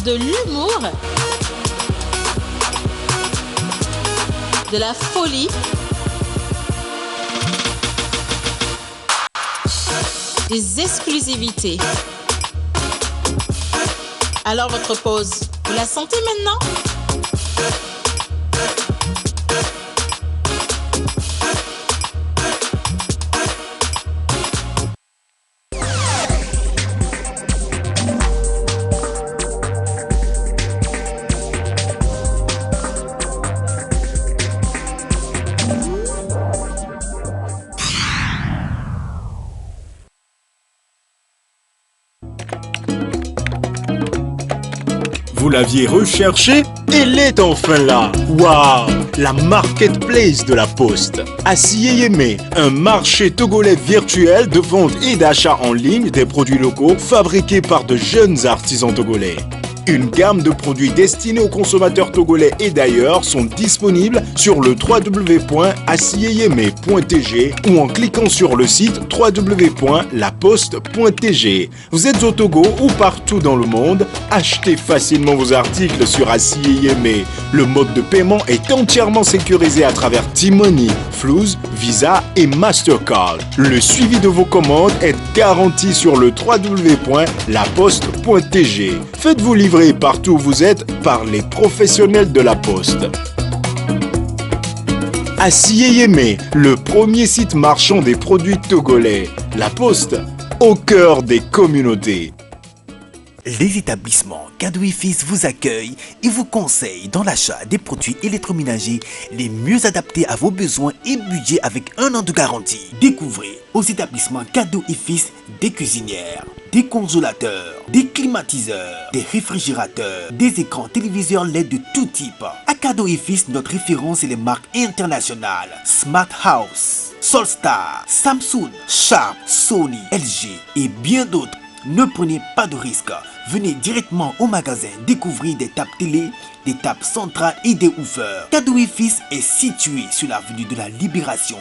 de l'humour, de la folie, des exclusivités. Alors votre pause, vous la sentez maintenant ? Vous Vous l'aviez recherchée? Elle est enfin là. Waouh! La marketplace de la Poste. Asiyeyeme, un marché togolais virtuel de vente et d'achat en ligne des produits locaux fabriqués par de jeunes artisans togolais. Une gamme de produits destinés aux consommateurs togolais et d'ailleurs sont disponibles sur le www.asiyeyeme.tg ou en cliquant sur le site www.laposte.tg. Vous êtes au Togo ou partout dans le monde, achetez facilement vos articles sur Asiyeyeme. Le mode de paiement est entièrement sécurisé à travers T-Money, Flouz, Visa et Mastercard. Le suivi de vos commandes est garanti sur le www.laposte.tg. Faites-vous livrer partout où vous êtes par les professionnels de la Poste. Asiyeyeme, le premier site marchand des produits togolais. La Poste, au cœur des communautés. Les établissements Cadeau et Fils vous accueillent et vous conseillent dans l'achat des produits électroménagers les mieux adaptés à vos besoins et budget avec 1 an de garantie. Découvrez aux établissements Cadeau et Fils des cuisinières, des congélateurs, des climatiseurs, des réfrigérateurs, des écrans téléviseurs LED de tout type. À Cadeau et Fils, notre référence est les marques internationales Smart House, Solstar, Samsung, Sharp, Sony, LG et bien d'autres. Ne prenez pas de risques. Venez directement au magasin découvrir des tables télé, des tables centrales et des woofers. Cadeau et Fils est situé sur l'avenue de la Libération,